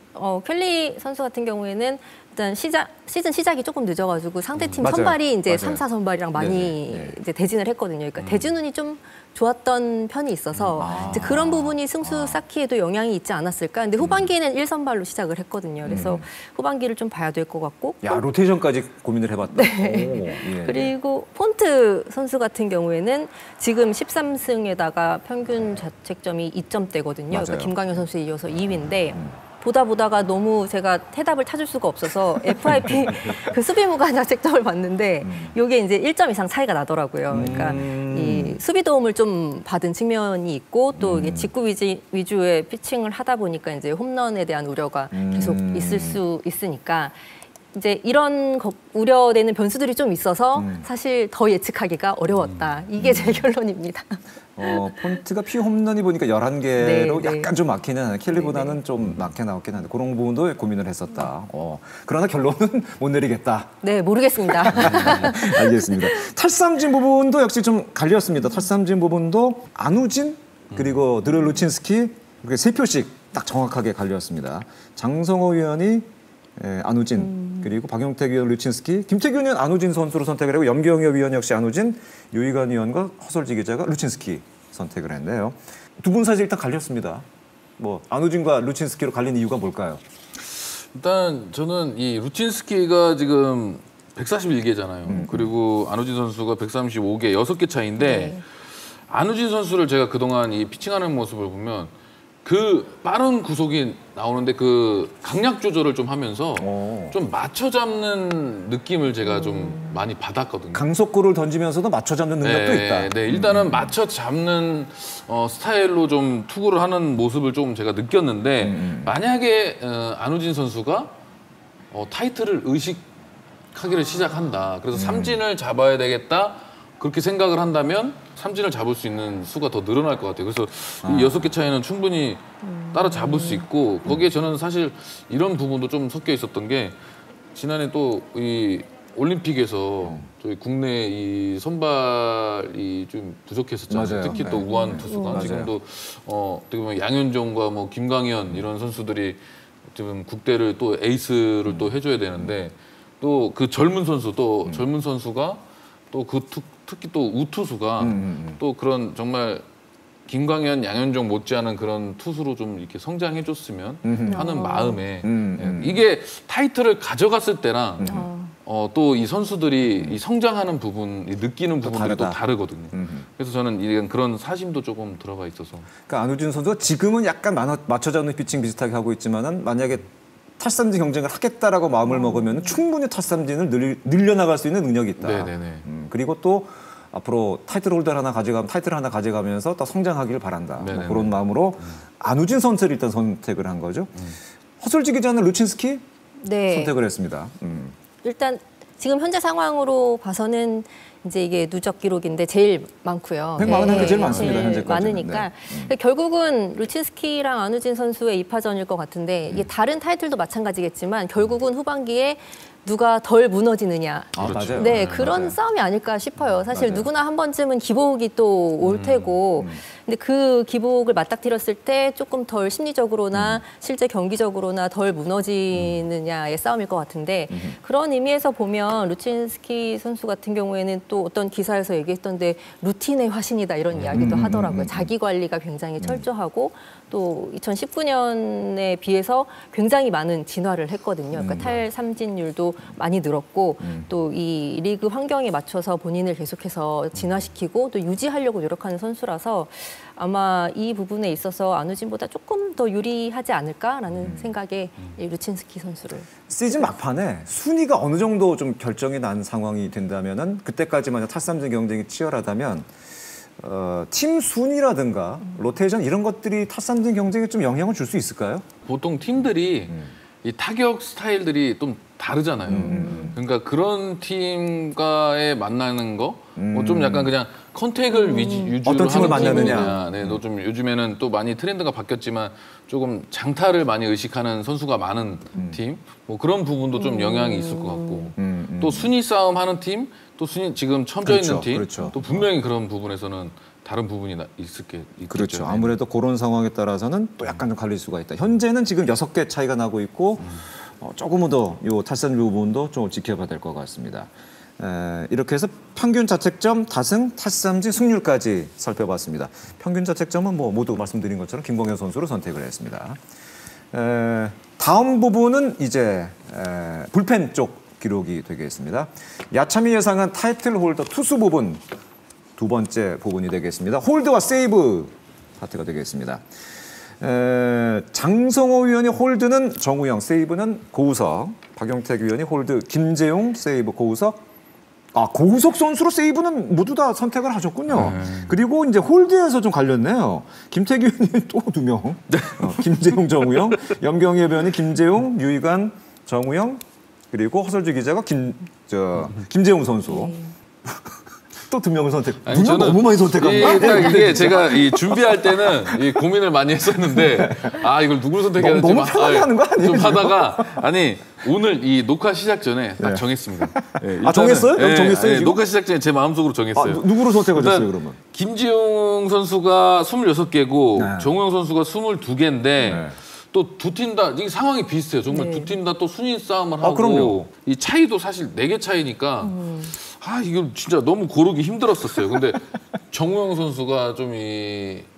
켈리 선수 같은 경우에는 일단 시즌 시작이 조금 늦어가지고 상대팀 선발이 이제 3, 4 선발이랑 많이 이제 대진을 했거든요. 그러니까 대진운이 좀 좋았던 편이 있어서 이제 그런 부분이 승수 쌓기에도 영향이 있지 않았을까. 근데 후반기에는 1선발로 시작을 했거든요. 그래서 후반기를 좀 봐야 될 것 같고. 야, 로테이션까지 고민을 해봤다. 네. 그리고 폰트 선수 같은 경우에는 지금 13승에다가 평균 자책점이 2점대거든요. 그러니까 김광현 선수에 이어서 2위인데 보다가 너무 제가 해답을 찾을 수가 없어서 FIP 그 수비무관 자책점을 봤는데 이게 이제 1점 이상 차이가 나더라고요. 그러니까 이 수비 도움을 좀 받은 측면이 있고 또 이게 직구 위주의 피칭을 하다 보니까 이제 홈런에 대한 우려가 계속 있을 수 있으니까 이제 이런 우려되는 변수들이 좀 있어서 사실 더 예측하기가 어려웠다. 이게 제 결론입니다. 폰트가 피홈런이 보니까 11개로 약간 좀 막히는 하는데 켈리보다는 좀 많게 나왔긴 한데 그런 부분도 고민을 했었다. 그러나 결론은 못 내리겠다. 네, 모르겠습니다. 알겠습니다. 탈삼진 부분도 역시 좀 갈렸습니다. 탈삼진 부분도 안우진 그리고 드루 루친스키 이렇게 3표씩 딱 정확하게 갈렸습니다. 장성호 위원이 안우진 그리고 박용택 위원 루친스키, 김태균 위원 안우진 선수로 선택을 하고 염경엽 위원 역시 안우진, 유희관 위원과 허설지 기자가 루친스키 선택을 했네요. 두 분 사실 일단 갈렸습니다. 뭐 안우진과 루친스키로 갈린 이유가 뭘까요? 일단 저는 이 루친스키가 지금 141개잖아요. 그리고 안우진 선수가 135개, 6개 차이인데 안우진 선수를 제가 그동안 이 피칭하는 모습을 보면 그 빠른 구속이 나오는데 그 강약 조절을 좀 하면서 좀 맞춰 잡는 느낌을 제가 좀 많이 받았거든요. 강속구를 던지면서도 맞춰 잡는 능력도 있다. 네, 일단은 맞춰 잡는 스타일로 좀 투구를 하는 모습을 좀 제가 느꼈는데 만약에 안우진 선수가 타이틀을 의식하기를 시작한다. 그래서 삼진을 잡아야 되겠다. 그렇게 생각을 한다면 삼진을 잡을 수 있는 수가 더 늘어날 것 같아요. 그래서 이 6개 차이는 충분히 따라잡을 수 있고 거기에 저는 사실 이런 부분도 좀 섞여 있었던 게 지난해 또 이 올림픽에서 저희 국내 이 선발이 좀 부족했었잖아요. 맞아요. 특히 또 우한 투수가 지금도 어떻게 보면 양현종과 뭐 김광현 이런 선수들이 지금 국대를 또 에이스를 또 해줘야 되는데 또 그 젊은 선수 또 젊은 선수가 또 그 특히 또 우투수가 또 그런 정말 김광현, 양현종 못지않은 그런 투수로 좀 이렇게 성장해줬으면 하는 마음에 이게 타이틀을 가져갔을 때랑 또 이 선수들이 이 성장하는 부분, 이 느끼는 부분들이 또 다르거든요. 그래서 저는 이런 그런 사심도 조금 들어가 있어서. 그러니까 안우진 선수가 지금은 약간 맞춰잡는 피칭 비슷하게 하고 있지만은 만약에 탈삼진 경쟁을 하겠다라고 마음을 먹으면 충분히 탈삼진을 늘려나갈 수 있는 능력이 있다. 네네네. 그리고 또 앞으로 타이틀 홀더를 하나 가져가면 타이틀을 하나 가져가면서 또 성장하기를 바란다. 뭐 그런 마음으로 안우진 선수를 일단 선택을 한 거죠. 허설지 기자는 루친스키 선택을 했습니다. 일단 지금 현재 상황으로 봐서는 이제 이게 누적 기록인데 제일 많고요. 141개 제일 많습니다, 현재까지. 많으니까 결국은 루친스키랑 안우진 선수의 2파전일 것 같은데 이게 다른 타이틀도 마찬가지겠지만 결국은 후반기에 누가 덜 무너지느냐. 맞아요. 네, 그런 맞아요. 싸움이 아닐까 싶어요. 사실 맞아요. 누구나 한 번쯤은 기복이 또 올 테고 근데 그 기복을 맞닥뜨렸을 때 조금 덜 심리적으로나 실제 경기적으로나 덜 무너지느냐의 싸움일 것 같은데 그런 의미에서 보면 루친스키 선수 같은 경우에는 또 어떤 기사에서 얘기했던데 루틴의 화신이다 이런 이야기도 하더라고요. 자기 관리가 굉장히 철저하고 또 2019년에 비해서 굉장히 많은 진화를 했거든요. 그러니까 탈삼진율도 많이 늘었고 또 이 리그 환경에 맞춰서 본인을 계속해서 진화시키고 또 유지하려고 노력하는 선수라서 아마 이 부분에 있어서 안우진보다 조금 더 유리하지 않을까라는 생각에 루친스키 선수를. 시즌 막판에 순위가 어느 정도 좀 결정이 난 상황이 된다면은 그때까지만 탈삼진 경쟁이 치열하다면 팀 순위라든가 로테이션 이런 것들이 탈삼진 경쟁에 좀 영향을 줄 수 있을까요? 보통 팀들이 이 타격 스타일들이 좀 다르잖아요. 그러니까 그런 팀과의 만나는 거, 뭐 좀 약간 그냥 컨택을 위주로 어떤 팀을 하는 만나느냐. 네, 또 좀 요즘에는 또 많이 트렌드가 바뀌었지만 조금 장타를 많이 의식하는 선수가 많은 팀, 뭐 그런 부분도 좀 영향이 있을 것 같고, 또 순위 싸움 하는 팀, 또 순위 지금 첨져 있는 팀, 그렇죠. 또 분명히 그런 부분에서는 다른 부분이 있겠죠. 그렇죠. 아무래도 그런 상황에 따라서는 또 약간 좀 갈릴 수가 있다. 현재는 지금 6개 차이가 나고 있고 조금은 더 이 탈삼진 부분도 좀 지켜봐야 될 것 같습니다. 이렇게 해서 평균 자책점, 다승, 탈삼진, 승률까지 살펴봤습니다. 평균 자책점은 뭐 모두 말씀드린 것처럼 김광현 선수로 선택을 했습니다. 다음 부분은 이제 불펜 쪽 기록이 되겠습니다. 야참이 예상한 타이틀 홀더 투수 부분 두 번째 부분이 되겠습니다. 홀드와 세이브 파트가 되겠습니다. 장성호 위원이 홀드는 정우영, 세이브는 고우석, 박용택 위원이 홀드 김재용, 세이브 고우석. 고우석 선수로 세이브는 모두 다 선택을 하셨군요. 그리고 이제 홀드에서 좀 갈렸네요. 김태기 위원이 또 2명. 김재용, 정우영, 염경희 위원이 김재용, 유희관, 정우영, 그리고 허설주 기자가 김재용 선수. 또 2명을 선택. 저는 너무 많이 선택한 거예요. 이게 제가 준비할 때는 고민을 많이 했었는데 이걸 누구를 선택해야 될지 너무 편하게 하는 거 아니에요? 좀 하다가 오늘 이 녹화 시작 전에 딱 정했습니다. 정했어요? 정했어요? 지금? 녹화 시작 전에 제 마음속으로 정했어요. 누구로 선택하셨어요, 그러면? 김지용 선수가 26개고 정우영 선수가 22개인데 또 두 팀 다 이게 상황이 비슷해요. 정말 두 팀 다 또 순위 싸움을 하고 그럼요. 이 차이도 사실 4개 차이니까 이거 진짜 너무 고르기 힘들었었어요. 근데 정우영 선수가 좀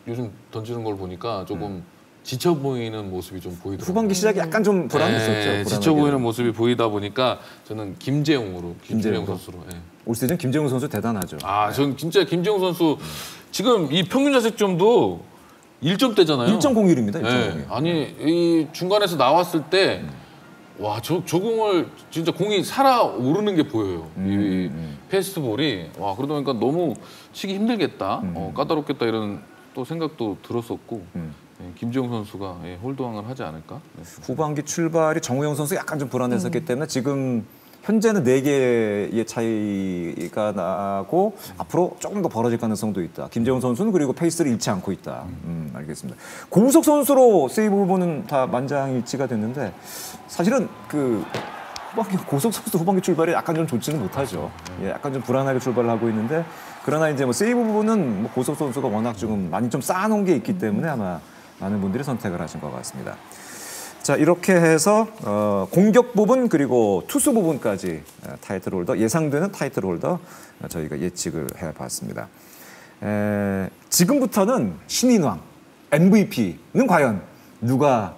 요즘 던지는 걸 보니까 조금 지쳐 보이는 모습이 좀 보이더라고요. 후반기 시작이 약간 좀 불안했었죠. 지쳐 보이는 모습이 보이다 보니까 저는 김재용 선수로. 올 시즌 김재용 선수 대단하죠. 전 진짜 김재용 선수 지금 이 평균 자책점도 1점대잖아요. 1.01입니다. 1.01. 아니 이 중간에서 나왔을 때 저 공을 진짜 공이 살아오르는 게 보여요. 이 패스트볼이 그러다 보니까 너무 치기 힘들겠다, 까다롭겠다 이런 또 생각도 들었었고 김지용 선수가 홀드왕을 하지 않을까? 후반기 출발이 정우영 선수 약간 좀 불안했었기 때문에 지금 현재는 4개의 차이가 나고 앞으로 조금 더 벌어질 가능성도 있다. 김재훈 선수는 그리고 페이스를 잃지 않고 있다. 알겠습니다. 고우석 선수로 세이브 부분은 다 만장일치가 됐는데 사실은 고우석 선수 후반기 출발이 약간 좀 좋지는 못하죠. 약간 좀 불안하게 출발을 하고 있는데 그러나 이제 세이브 부분은 고우석 선수가 워낙 지금 많이 좀 쌓아놓은 게 있기 때문에 아마 많은 분들이 선택을 하신 것 같습니다. 자, 이렇게 해서 공격 부분 그리고 투수 부분까지 타이틀 홀더, 예상되는 타이틀 홀더 저희가 예측을 해봤습니다. 지금부터는 신인왕, MVP는 과연 누가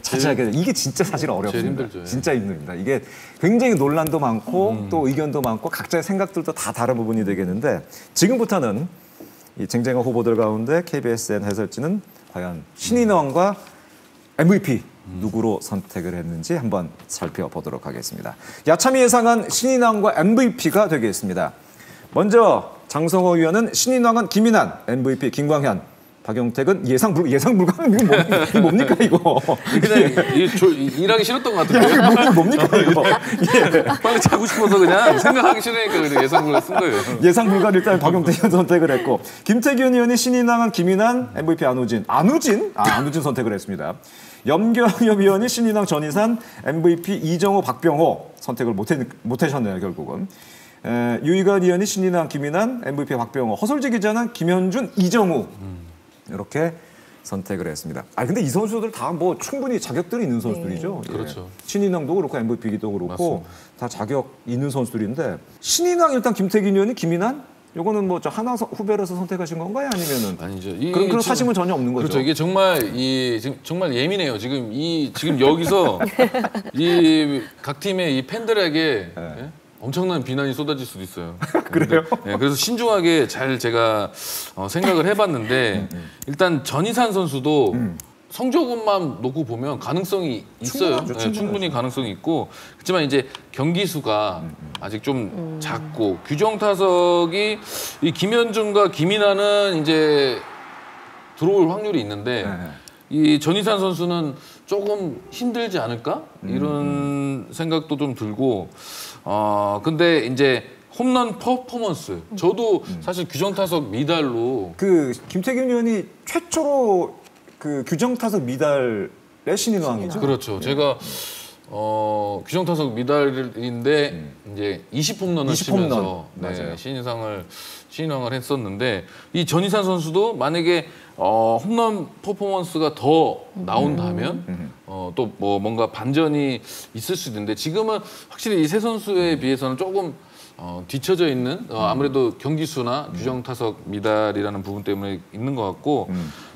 차지하게 이게 진짜 사실 어렵습니다. 진짜 힘듭니다. 이게 굉장히 논란도 많고 또 의견도 많고 각자의 생각들도 다 다른 부분이 되겠는데 지금부터는 이 쟁쟁한 후보들 가운데 KBSN 해설진은 과연 신인왕과 MVP 누구로 선택을 했는지 한번 살펴보도록 하겠습니다. 야참이 예상한 신인왕과 MVP가 되겠습니다. 먼저 장성호 위원은 신인왕은 김인환, MVP 김광현, 박용택은 예상 불가는 이거 뭡니까 이거? 그냥 일하기 싫었던 것 같은데. 뭡니까 이거? 예. 빨리 자고 싶어서 그냥 생각하기 싫으니까 그냥 예상 불가 쓴 거예요. 예상 불가를 일단 박용택 선택을 했고 김태균 의원이 신인왕은 김인환, MVP 안우진 선택을 했습니다. 염경엽 의원이 신인왕 전희산, MVP 이정호, 박병호 선택을 못하셨네요 결국은. 유희관 의원이 신인왕 김인환, MVP 박병호, 허솔지 기자는 김현준, 이정우 이렇게 선택을 했습니다. 근데 이 선수들 다 뭐 충분히 자격들이 있는 선수들이죠. 네. 그렇죠. 신인왕도 그렇고 MVP기도 그렇고 맞습니다. 다 자격 있는 선수들인데 신인왕 일단 김태균 의원이 김인환? 요거는 뭐 저 하나 후배로서 선택하신 건가요? 아니면은 아니죠. 그런 사심은 전혀 없는 거죠. 그렇죠. 이게 지금 정말 예민해요. 지금 여기서 이 각 팀의 이 팬들에게 예? 엄청난 비난이 쏟아질 수도 있어요. 그래요? 네, 그래서 신중하게 잘 제가 생각을 해봤는데 일단 전희산 선수도 성적만 놓고 보면 가능성이 있어요. 충분하죠, 충분히 가능성이 있고 그렇지만 이제 경기 수가 아직 좀 작고 규정 타석이 이 김현준과 김인환은 이제 들어올 확률이 있는데 이 전희산 선수는 조금 힘들지 않을까 이런 생각도 좀 들고 근데 이제 홈런 퍼포먼스 저도 사실 규정 타석 미달로 그 김태균 의원이 최초로 그 규정 타석 미달의 신인왕이죠. 그렇죠. 제가 규정 타석 미달인데 이제 20홈런을 20 홈런. 치면서 맞아요. 신인왕을 했었는데 이 전희산 선수도 만약에 홈런 퍼포먼스가 더 나온다면 또 뭐 뭔가 반전이 있을 수도 있는데 지금은 확실히 이 세 선수에 비해서는 조금 뒤처져 있는 아무래도 경기 수나 규정 타석 미달이라는 부분 때문에 있는 것 같고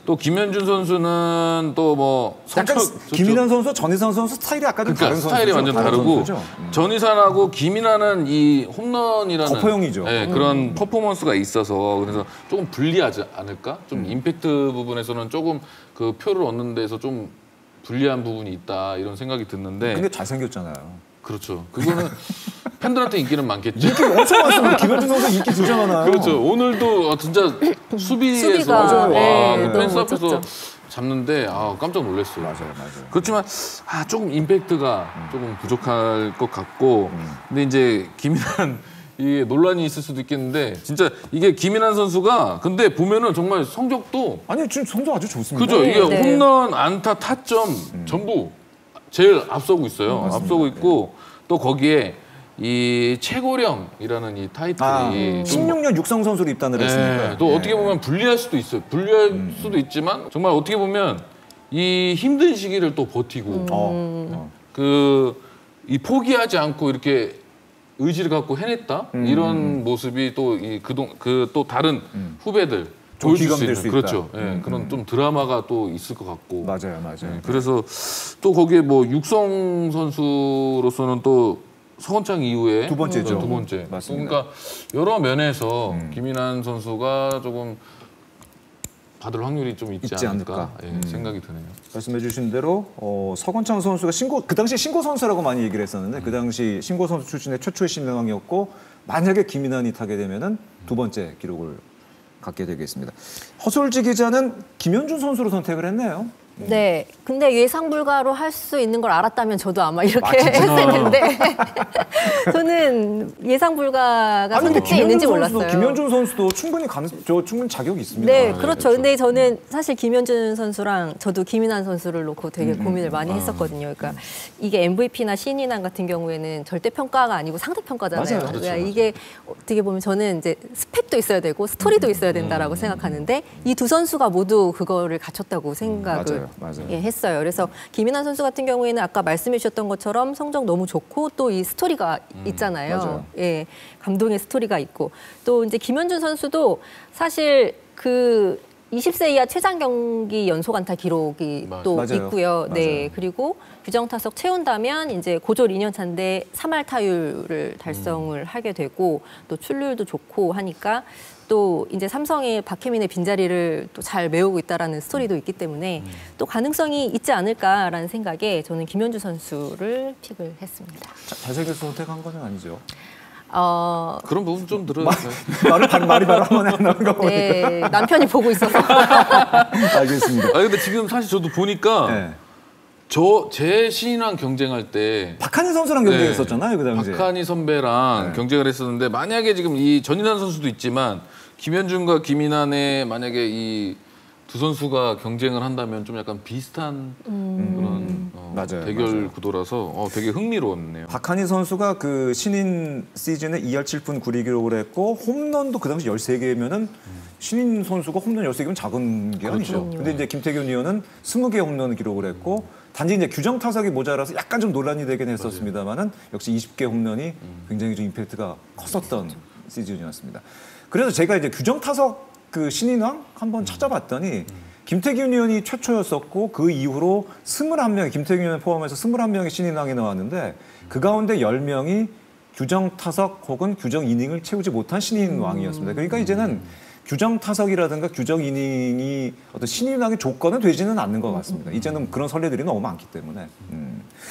또 김현준 선수는 또 뭐 약간 김인환 선수, 전희산 선수 스타일이 아까 좀 다른 스타일이 선수죠? 완전 다르고 선수죠? 전희산하고 김인환은 이 홈런이라는 거포형이죠. 네, 그런 퍼포먼스가 있어서 그래서 조금 불리하지 않을까? 좀 임팩트 부분에서는 조금 그 표를 얻는 데서 좀 불리한 부분이 있다 이런 생각이 드는데 근데 잘생겼잖아요. 그렇죠. 그거는 팬들한테 인기는 많겠죠. 인기 엄청 많습니다. 김현준 선수 인기 진짜 많아요. 그렇죠. 오늘도 진짜 수비에서 수비가, 네, 그 너무 펜스 앞에서 멋졌죠. 잡는데 깜짝 놀랐어요. 맞아요. 그렇지만 조금 임팩트가 조금 부족할 것 같고 근데 이제 김인환 이게 논란이 있을 수도 있겠는데 진짜 이게 김인환 선수가 근데 보면은 정말 성적도 아니 지금 성적 아주 좋습니다. 그죠. 이게 네. 홈런, 안타, 타점 전부 제일 앞서고 있어요. 맞습니다. 앞서고 있고 또 거기에 이 최고령이라는 이 타이틀이 좀 16년 육성 선수로 입단을 했으니까. 네, 또 어떻게 보면 불리할 수도 있어요. 불리할 수도 있지만 정말 어떻게 보면 이 힘든 시기를 또 버티고 이 포기하지 않고 이렇게 의지를 갖고 해냈다 이런 모습이 또 이 또 다른 후배들 좀 보여줄 수 기감될 있는 수 있다. 그렇죠. 예, 그런 좀 드라마가 또 있을 것 같고. 맞아요. 그래서 또 거기에 뭐 육성 선수로서는 또 서건창 이후에 두 번째죠. 두 번째. 맞습니다. 그러니까 여러 면에서 김인환 선수가 조금 받을 확률이 좀 있지 않을까 생각이 드네요. 말씀해주신 대로 서건창 선수가 그 당시 신고 선수라고 많이 얘기를 했었는데 그 당시 신고 선수 출신의 최초의 신인왕이었고 만약에 김인환이 타게 되면은 두 번째 기록을 갖게 되겠습니다. 허솔지 기자는 김현준 선수로 선택을 했네요. 네. 근데 예상 불가로 할 수 있는 걸 알았다면 저도 아마 이렇게 했을 텐데 저는 예상 불가가 선택지에 있는지 몰랐어요. 김현준 선수도 충분히 자격이 있습니다. 네, 그렇죠. 근데 저는 사실 김현준 선수랑 저도 김인환 선수를 놓고 되게 고민을 많이 했었거든요. 그러니까 이게 MVP나 신인왕 같은 경우에는 절대 평가가 아니고 상대 평가잖아요. 맞아요. 그러니까 이게 어떻게 보면 저는 이제 스펙도 있어야 되고 스토리도 있어야 된다라고 생각하는데 이 두 선수가 모두 그거를 갖췄다고 생각을 맞아요. 예, 했어요. 그래서 김인환 선수 같은 경우에는 아까 말씀해 주셨던 것처럼 성적 너무 좋고 또 이 스토리가 있잖아요. 맞아요. 예, 감동의 스토리가 있고 또 이제 김현준 선수도 사실 그 20세 이하 최장 경기 연속 안타 기록이 또 맞아요. 있고요. 네, 맞아요. 그리고 규정 타석 채운다면 이제 고졸 2년 차인데 3할 타율을 달성을 하게 되고 또 출루율도 좋고 하니까 또 이제 삼성의 박혜민의 빈자리를 또 잘 메우고 있다라는 스토리도 있기 때문에 또 가능성이 있지 않을까라는 생각에 저는 김현주 선수를 픽을 했습니다. 잘생겨서 선택한 건 아니죠. 그런 부분 좀 들어요. 말이 바로 한 번에 안 나오는 거 보니까. 네, 남편이 보고 있어서. 알겠습니다. 아 근데 지금 사실 저도 보니까 네. 제 신인왕 경쟁할 때 박한희 선수랑 경쟁했었잖아요, 그 당시에. 박한희 선배랑 네. 경쟁을 했었는데 만약에 지금 이 전인환 선수도 있지만 김현준과 김인환의 만약에 이 두 선수가 경쟁을 한다면 좀 약간 비슷한 그런 맞아요, 대결 맞아요. 구도라서 되게 흥미로웠네요. 박한희 선수가 그 신인 시즌에 2할 7푼 9리 기록을 했고 홈런도 그 당시 13개면은 신인 선수가 홈런 13개면 작은 게 아니죠. 그럼요. 근데 이제 김태균 의원은 20개 홈런 기록을 했고 단지 이제 규정 타석이 모자라서 약간 좀 논란이 되긴 했었습니다만은 역시 20개 홈런이 굉장히 좀 임팩트가 컸었던 시즌이었습니다. 그래서 제가 이제 규정 타석 그 신인왕 한번 찾아봤더니 김태균 의원이 최초였었고 그 이후로 21명이 김태균 의원 포함해서 21명의 신인왕이 나왔는데 그 가운데 10명이 규정 타석 혹은 규정 이닝을 채우지 못한 신인왕이었습니다. 그러니까 이제는 규정 타석이라든가 규정 이닝이 어떤 신인왕의 조건은 되지는 않는 것 같습니다. 이제는 그런 선례들이 너무 많기 때문에.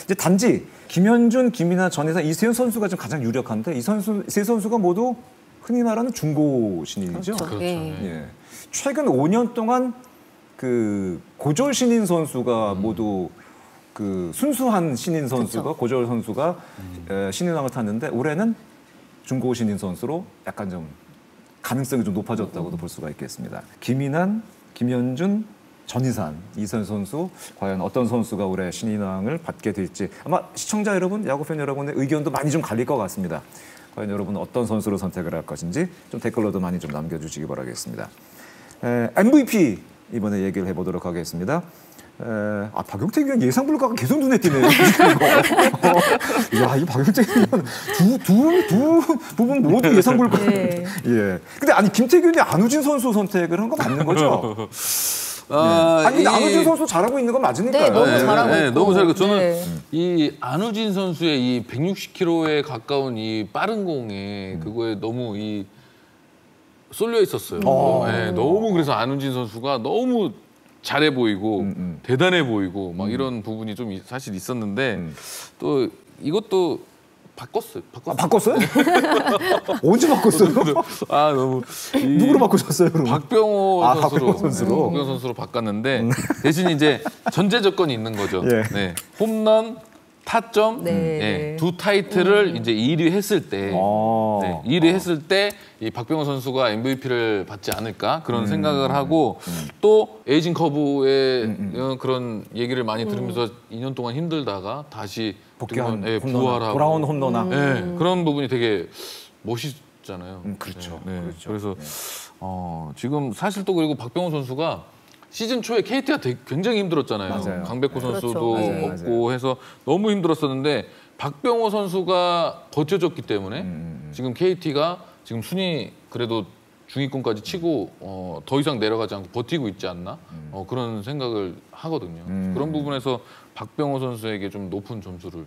이제 단지 김현준, 김인하, 전희사 이 세 선수가 좀 가장 유력한데 이 세 선수가 모두 흔히 말하는 중고 신인이죠. 그렇죠. 예. 최근 5년 동안 그 고졸 신인 선수가 모두 그 순수한 신인 선수가 그렇죠. 고졸 선수가 신인왕을 탔는데 올해는 중고 신인 선수로 약간 좀 가능성이 좀 높아졌다고도 볼 수가 있겠습니다. 김인환, 김현준, 전희산 이선 선수 과연 어떤 선수가 올해 신인왕을 받게 될지 아마 시청자 여러분, 야구팬 여러분의 의견도 많이 좀 갈릴 것 같습니다. 과연 여러분은 어떤 선수를 선택을 할 것인지 좀 댓글로도 많이 좀 남겨주시기 바라겠습니다. MVP 이번에 얘기를 해보도록 하겠습니다. 박용택 위원 예상 불가가 계속 눈에 띄네요. 야, 이 박용택 위원 두 부분 모두 예상 불가. 네. 예. 근데 아니 김태균이 안우진 선수 선택을 한 거 맞는 거죠? 아니 근데 안우진 선수 잘하고 있는 건 맞으니까요. 네, 너무 잘하고 있고. 너무 잘하고 저는 네. 이 안우진 선수의 이 160km에 가까운 이 빠른 공에 그거에 너무 이 쏠려 있었어요. 네, 너무 그래서 안우진 선수가 너무 잘해 보이고 대단해 보이고 막 이런 부분이 좀 사실 있었는데 또 이것도 바꿨어요. 바꿨어요? 언제 바꿨어요? 너무 누구로 바꾸셨어요? 그럼? 박병호 박병호 선수로? 박병호 선수로 바꿨는데 대신 이제 전제 조건이 있는 거죠. 예. 네. 홈런, 타점, 네. 두 타이틀을 이제 1위 했을 때, 1위 했을 때 이 박병호 선수가 MVP를 받지 않을까 그런 생각을 하고 또 에이징 커브의 그런 얘기를 많이 들으면서 2년 동안 힘들다가 다시 복귀한 부활하고 돌아온 홈런왕. 그런 부분이 되게 멋있잖아요. 그렇죠. 네. 그렇죠. 그래서 지금 사실 또 그리고 박병호 선수가 시즌 초에 KT가 굉장히 힘들었잖아요. 맞아요. 강백호 선수도 그렇죠. 맞아요. 없고 해서 너무 힘들었었는데 박병호 선수가 버텨줬기 때문에 지금 KT가 지금 순위 그래도 중위권까지 치고 더 이상 내려가지 않고 버티고 있지 않나 그런 생각을 하거든요. 그런 부분에서 박병호 선수에게 좀 높은 점수를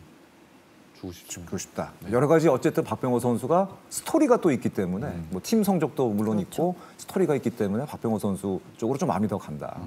주고 싶습니다. 주고 싶다. 여러 가지 어쨌든 박병호 선수가 스토리가 또 있기 때문에 뭐 팀 성적도 물론 있고 스토리가 있기 때문에 박병호 선수 쪽으로 좀 마음이 더 간다.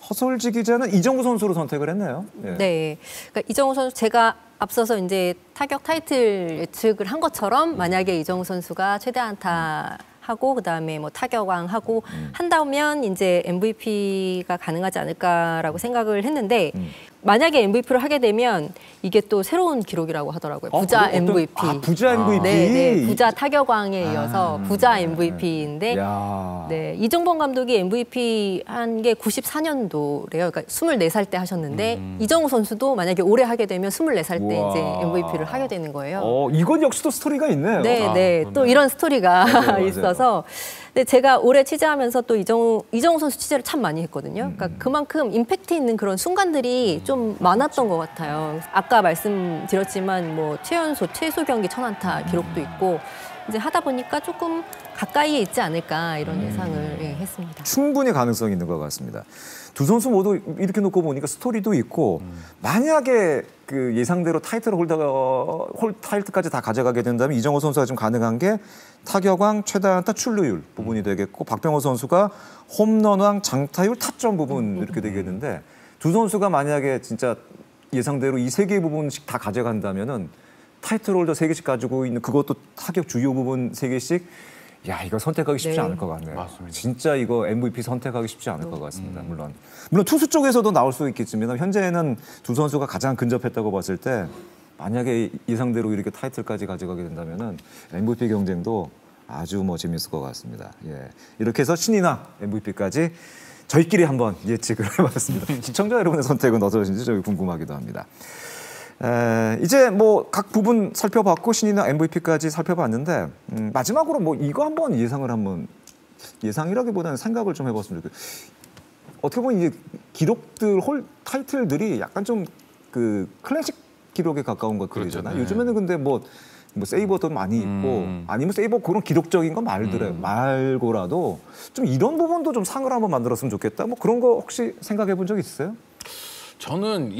허설지 기자는 이정우 선수로 선택을 했네요. 예. 네. 그러니까 이정우 선수 제가 앞서서 이제 타격 타이틀 예측을 한 것처럼 만약에 이정우 선수가 최대 안타 하고 그다음에 뭐 타격왕 하고 한다면 이제 MVP가 가능하지 않을까라고 생각을 했는데 만약에 MVP를 하게 되면 이게 또 새로운 기록이라고 하더라고요. 부자 MVP. 부자 MVP. 네, 부자 타격왕에 이어서 부자 MVP인데 야. 네, 이정범 감독이 MVP 한 게 94년도래요. 그러니까 24살 때 하셨는데 이정우 선수도 만약에 올해 하게 되면 24살 때 우와. 이제 MVP를 하게 되는 거예요. 이건 역시 또 스토리가 있네요. 네, 네. 또 이런 스토리가 맞아요. 있어서. 근데 제가 올해 취재하면서 또 이정우 선수 취재를 참 많이 했거든요. 그러니까 그만큼 임팩트 있는 그런 순간들이 좀 많았던 것 같아요. 아까 말씀드렸지만 뭐 최소 경기 1000안타 기록도 있고 이제 하다 보니까 조금 가까이에 있지 않을까 이런 예상을 했습니다. 충분히 가능성이 있는 것 같습니다. 두 선수 모두 이렇게 놓고 보니까 스토리도 있고 만약에 그 예상대로 타이틀까지 다 가져가게 된다면 이정호 선수가 좀 가능한 게 타격왕, 최다안타, 출루율 부분이 되겠고 박병호 선수가 홈런왕, 장타율, 타점 부분 이렇게 되겠는데 두 선수가 만약에 진짜 예상대로 이 세 개 부분씩 다 가져간다면은 타이틀 홀더 3개씩 가지고 있는 그것도 타격 주요 부분 3개씩 야 이거 선택하기 쉽지 네. 않을 것 같네요. 맞습니다. 진짜 이거 MVP 선택하기 쉽지 않을 것 같습니다. 물론 투수 쪽에서도 나올 수 있겠지만 현재는 두 선수가 가장 근접했다고 봤을 때 만약에 예상대로 이렇게 타이틀까지 가져가게 된다면은 MVP 경쟁도 아주 뭐 재밌을 것 같습니다. 예. 이렇게 해서 신인왕 MVP까지 저희끼리 한번 예측을 해봤습니다. 시청자 여러분의 선택은 어떠신지 저희 궁금하기도 합니다. 이제 뭐 각 부분 살펴봤고 신인왕 MVP까지 살펴봤는데 마지막으로 뭐 이거 한번 예상이라기보다는 생각을 좀 해봤으면 좋겠어요. 어떻게 보면 이제 기록들 타이틀들이 약간 좀 그 클래식 기록에 가까운 것들이잖아요. 그렇죠. 네. 요즘에는 근데 뭐 세이버도 많이 있고 아니면 세이버 그런 기록적인 거 말고라도 좀 이런 부분도 좀 상을 한번 만들었으면 좋겠다. 뭐 그런 거 혹시 생각해 본 적 있어요? 저는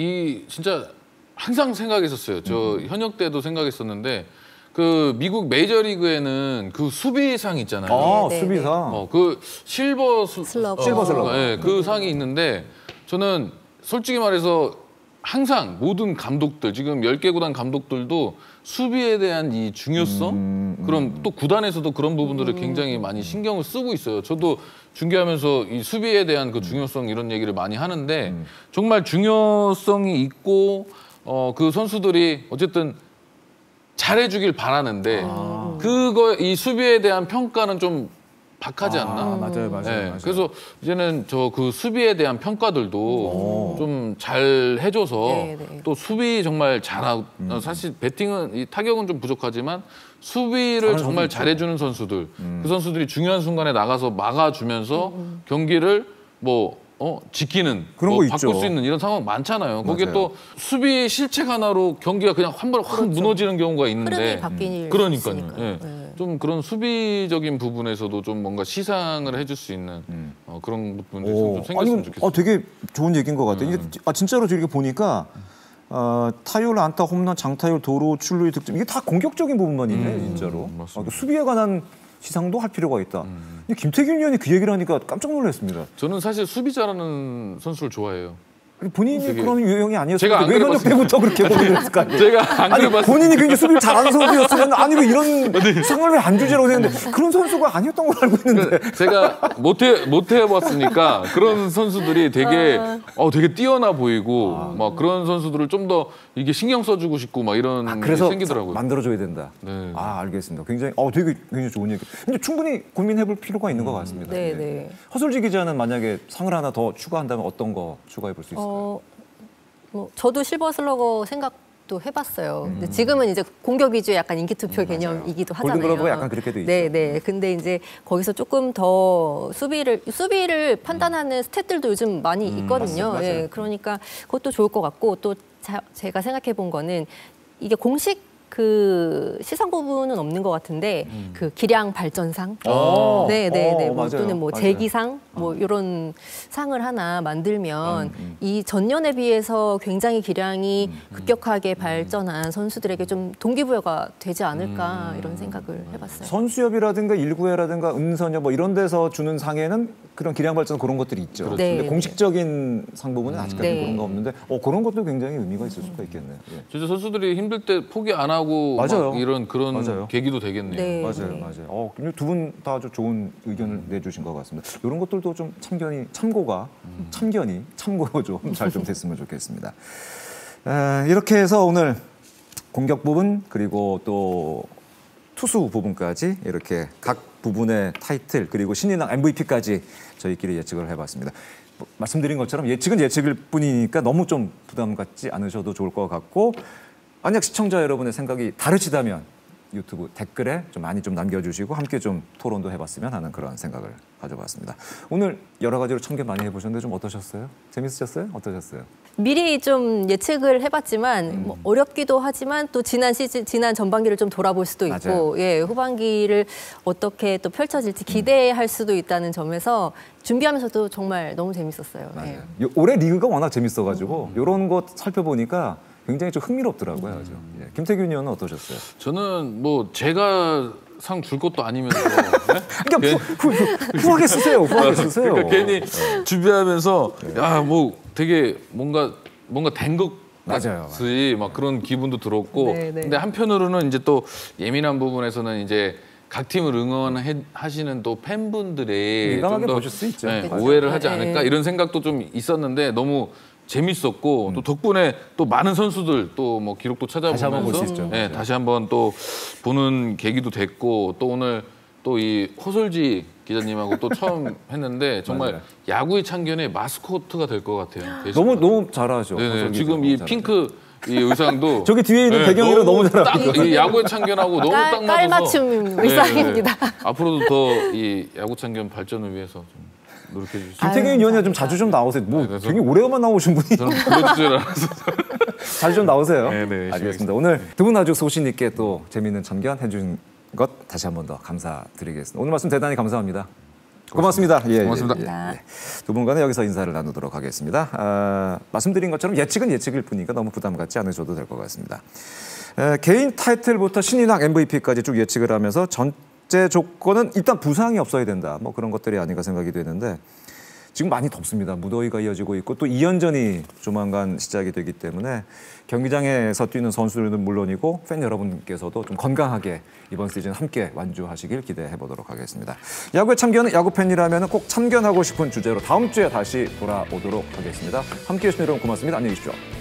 진짜 항상 생각했었어요. 저 현역 때도 생각했었는데 그 미국 메이저리그에는 그 수비상 있잖아요. 아, 네, 수비상. 그 실버 슬러거. 실버 슬러거. 네, 그 상이 있는데 저는 솔직히 말해서 항상 모든 감독들 지금 10개 구단 감독들도 수비에 대한 이 중요성 그럼 또 구단에서도 그런 부분들을 굉장히 많이 신경을 쓰고 있어요. 저도 중계하면서 이 수비에 대한 그 중요성 이런 얘기를 많이 하는데 정말 중요성이 있고 그 선수들이 어쨌든 잘해주길 바라는데 이 수비에 대한 평가는 좀 박하지 않나? 맞아요. 네, 그래서 이제는 저 그 수비에 대한 평가들도 좀 잘 해줘서 네, 네. 또 수비 정말 잘하고 사실 배팅은 이 타격은 좀 부족하지만 수비를 정말 잘해주는 선수들 그 선수들이 중요한 순간에 나가서 막아주면서 경기를 지키는 그런 거 바꿀 있죠. 수 있는 이런 상황 많잖아요. 거기에 맞아요. 또 수비 실책 하나로 경기가 그냥 한 번에 확 무너지는 경우가 있는데 흐름이 바뀌는 그러니까요. 수 있으니까요. 예. 네. 좀 그런 수비적인 부분에서도 좀 뭔가 시상을 해줄 수 있는 그런 부분들이 좀 생겼으면 좋겠어요. 되게 좋은 얘기인 것 같아요. 이게 진짜로 이렇게 보니까 타율, 안타, 홈런, 장타율, 도루, 출루의 득점 이게 다 공격적인 부분만 있네 진짜로. 맞습니다. 수비에 관한 시상도 할 필요가 있다. 근데 김태균 의원이 그 얘기를 하니까 깜짝 놀랐습니다. 저는 사실 수비 잘하는 선수를 좋아해요. 본인이 되게- 그런 유형이 아니었어요. 제가 안 왜 현역 그래봤습니다. 때부터 그렇게 보기를 했을까요? 제가 안 아니 그래봤어요. 본인이 굉장히 수비를 잘하는 선수였으면 아니 왜 이런 상을 왜 안 주지라고 했는데 그런 선수가 아니었던 걸 알고 있는데 제가 못 해봤으니까 그런 선수들이 되게 뛰어나 보이고 막 그런 선수들을 좀 더 이게 신경 써주고 싶고 막 이런 게 그래서 생기더라고요. 만들어줘야 된다. 네. 알겠습니다. 굉장히 되게 굉장히 좋은 얘기. 근데 충분히 고민해볼 필요가 있는 것 같습니다. 네, 예. 네. 허술지 기자는 만약에 상을 하나 더 추가한다면 어떤 거 추가해볼 수 있을까요? 저도 실버 슬러거 생각도 해봤어요. 근데 지금은 이제 공격 위주의 약간 인기 투표 개념이기도 하잖아요. 골든글러브가 약간 그렇게 돼 있죠. 네, 네. 근데 이제 거기서 조금 더 수비를 판단하는 스탯들도 요즘 많이 있거든요. 맞아요. 예, 그러니까 그것도 좋을 것 같고 또 제가 생각해 본 거는 이게 공식 그 시상 부분은 없는 것 같은데 그 기량 발전상, 네, 맞아요. 또는 뭐 맞아요. 재기상, 뭐 이런 상을 하나 만들면 이 전년에 비해서 굉장히 기량이 급격하게 발전한 선수들에게 좀 동기부여가 되지 않을까 이런 생각을 해봤어요. 선수협이라든가 일구회라든가 은선협 뭐 이런 데서 주는 상에는 그런 기량 발전 그런 것들이 있죠. 네, 근데 네. 공식적인 상 부분은 아직까지 네. 그런 거 없는데 그런 것도 굉장히 의미가 있을 수가 있겠네요. 예. 진짜 선수들이 힘들 때 포기 안 하고 맞아요. 막 그런 맞아요. 계기도 되겠네요. 네. 맞아요. 두 분 다 아주 좋은 의견을 내주신 것 같습니다. 이런 것들도 좀 참견이 참고로 좀 잘 좀 됐으면 좋겠습니다. 이렇게 해서 오늘 공격 부분 그리고 또 투수 부분까지 이렇게 각 부분의 타이틀 그리고 신인왕 MVP까지 저희끼리 예측을 해봤습니다. 말씀드린 것처럼 예측은 예측일 뿐이니까 너무 좀 부담 갖지 않으셔도 좋을 것 같고 만약 시청자 여러분의 생각이 다르시다면 유튜브 댓글에 좀 많이 좀 남겨주시고 함께 좀 토론도 해봤으면 하는 그런 생각을 가져봤습니다. 오늘 여러 가지로 참견 많이 해보셨는데 좀 어떠셨어요? 재밌으셨어요? 어떠셨어요? 미리 좀 예측을 해봤지만 뭐 어렵기도 하지만 또 지난 전반기를 좀 돌아볼 수도 있고 맞아요. 후반기를 어떻게 또 펼쳐질지 기대할 수도 있다는 점에서 준비하면서도 정말 너무 재밌었어요. 맞아요. 올해 리그가 워낙 재밌어가지고 이런 것 살펴보니까 굉장히 좀 흥미롭더라고요. 아주. 예. 김태균 의원은 어떠셨어요? 저는 뭐 제가 상 줄 것도 아니면서 그러니까 후하게 쓰세요. 후하게 쓰세요. 그러니까 괜히 준비하면서 야 뭐 되게 뭔가 된 것 맞아요. 막 그런 기분도 들었고 네, 네. 근데 한편으로는 이제 또 예민한 부분에서는 이제 각 팀을 응원하시는 또 팬분들의 민감하게 좀 더, 보실 수 있죠. 네, 그렇죠. 오해를 하지 네. 않을까 이런 생각도 좀 있었는데 너무 재밌었고 또 덕분에 또 많은 선수들 또 뭐 기록도 다시 한번 볼 수 찾아보면서 있죠. 네, 다시 한번 또 보는 계기도 됐고 또 오늘 또 이 호솔지 기자님하고 또 처음 했는데 정말 맞아요. 야구의 참견의 마스코트가 될 것 같아요. 너무 잘하죠. 네네, 호솔기 지금 이 잘하죠. 핑크 이 의상도 저기 뒤에 있는 배경이랑 너무 잘하고. 딱, 이 야구의 참견하고 너무 딱 맞아서 깔맞춤 의상입니다. 앞으로도 더 이 야구 참견 발전을 위해서 좀 노력해 주시죠. 김태균 의원이 좀 자주 좀 나오세요. 뭐 네, 되게 오래만 나오신 분이 저는 그럴 줄 알아서. 자주 좀 나오세요. 네, 네, 알겠습니다. 오늘 두 분 아주 소신 있게 또 재미있는 참견 해준 것 다시 한 번 더 감사드리겠습니다. 오늘 말씀 대단히 감사합니다. 고맙습니다. 예, 고맙습니다. 두 분과는 여기서 인사를 나누도록 하겠습니다. 말씀드린 것처럼 예측은 예측일 뿐이니까 너무 부담 갖지 않으셔도 될 것 같습니다. 개인 타이틀부터 신인왕 MVP까지 쭉 예측을 하면서 전제 조건은 일단 부상이 없어야 된다. 뭐 그런 것들이 아닌가 생각이 되는데 지금 많이 덥습니다. 무더위가 이어지고 있고 또 2연전이 조만간 시작이 되기 때문에 경기장에서 뛰는 선수들은 물론이고 팬 여러분께서도 좀 건강하게 이번 시즌 함께 완주하시길 기대해 보도록 하겠습니다. 야구에 참견은 야구팬이라면 꼭 참견하고 싶은 주제로 다음 주에 다시 돌아오도록 하겠습니다. 함께해 주신 여러분 고맙습니다. 안녕히 계십시오.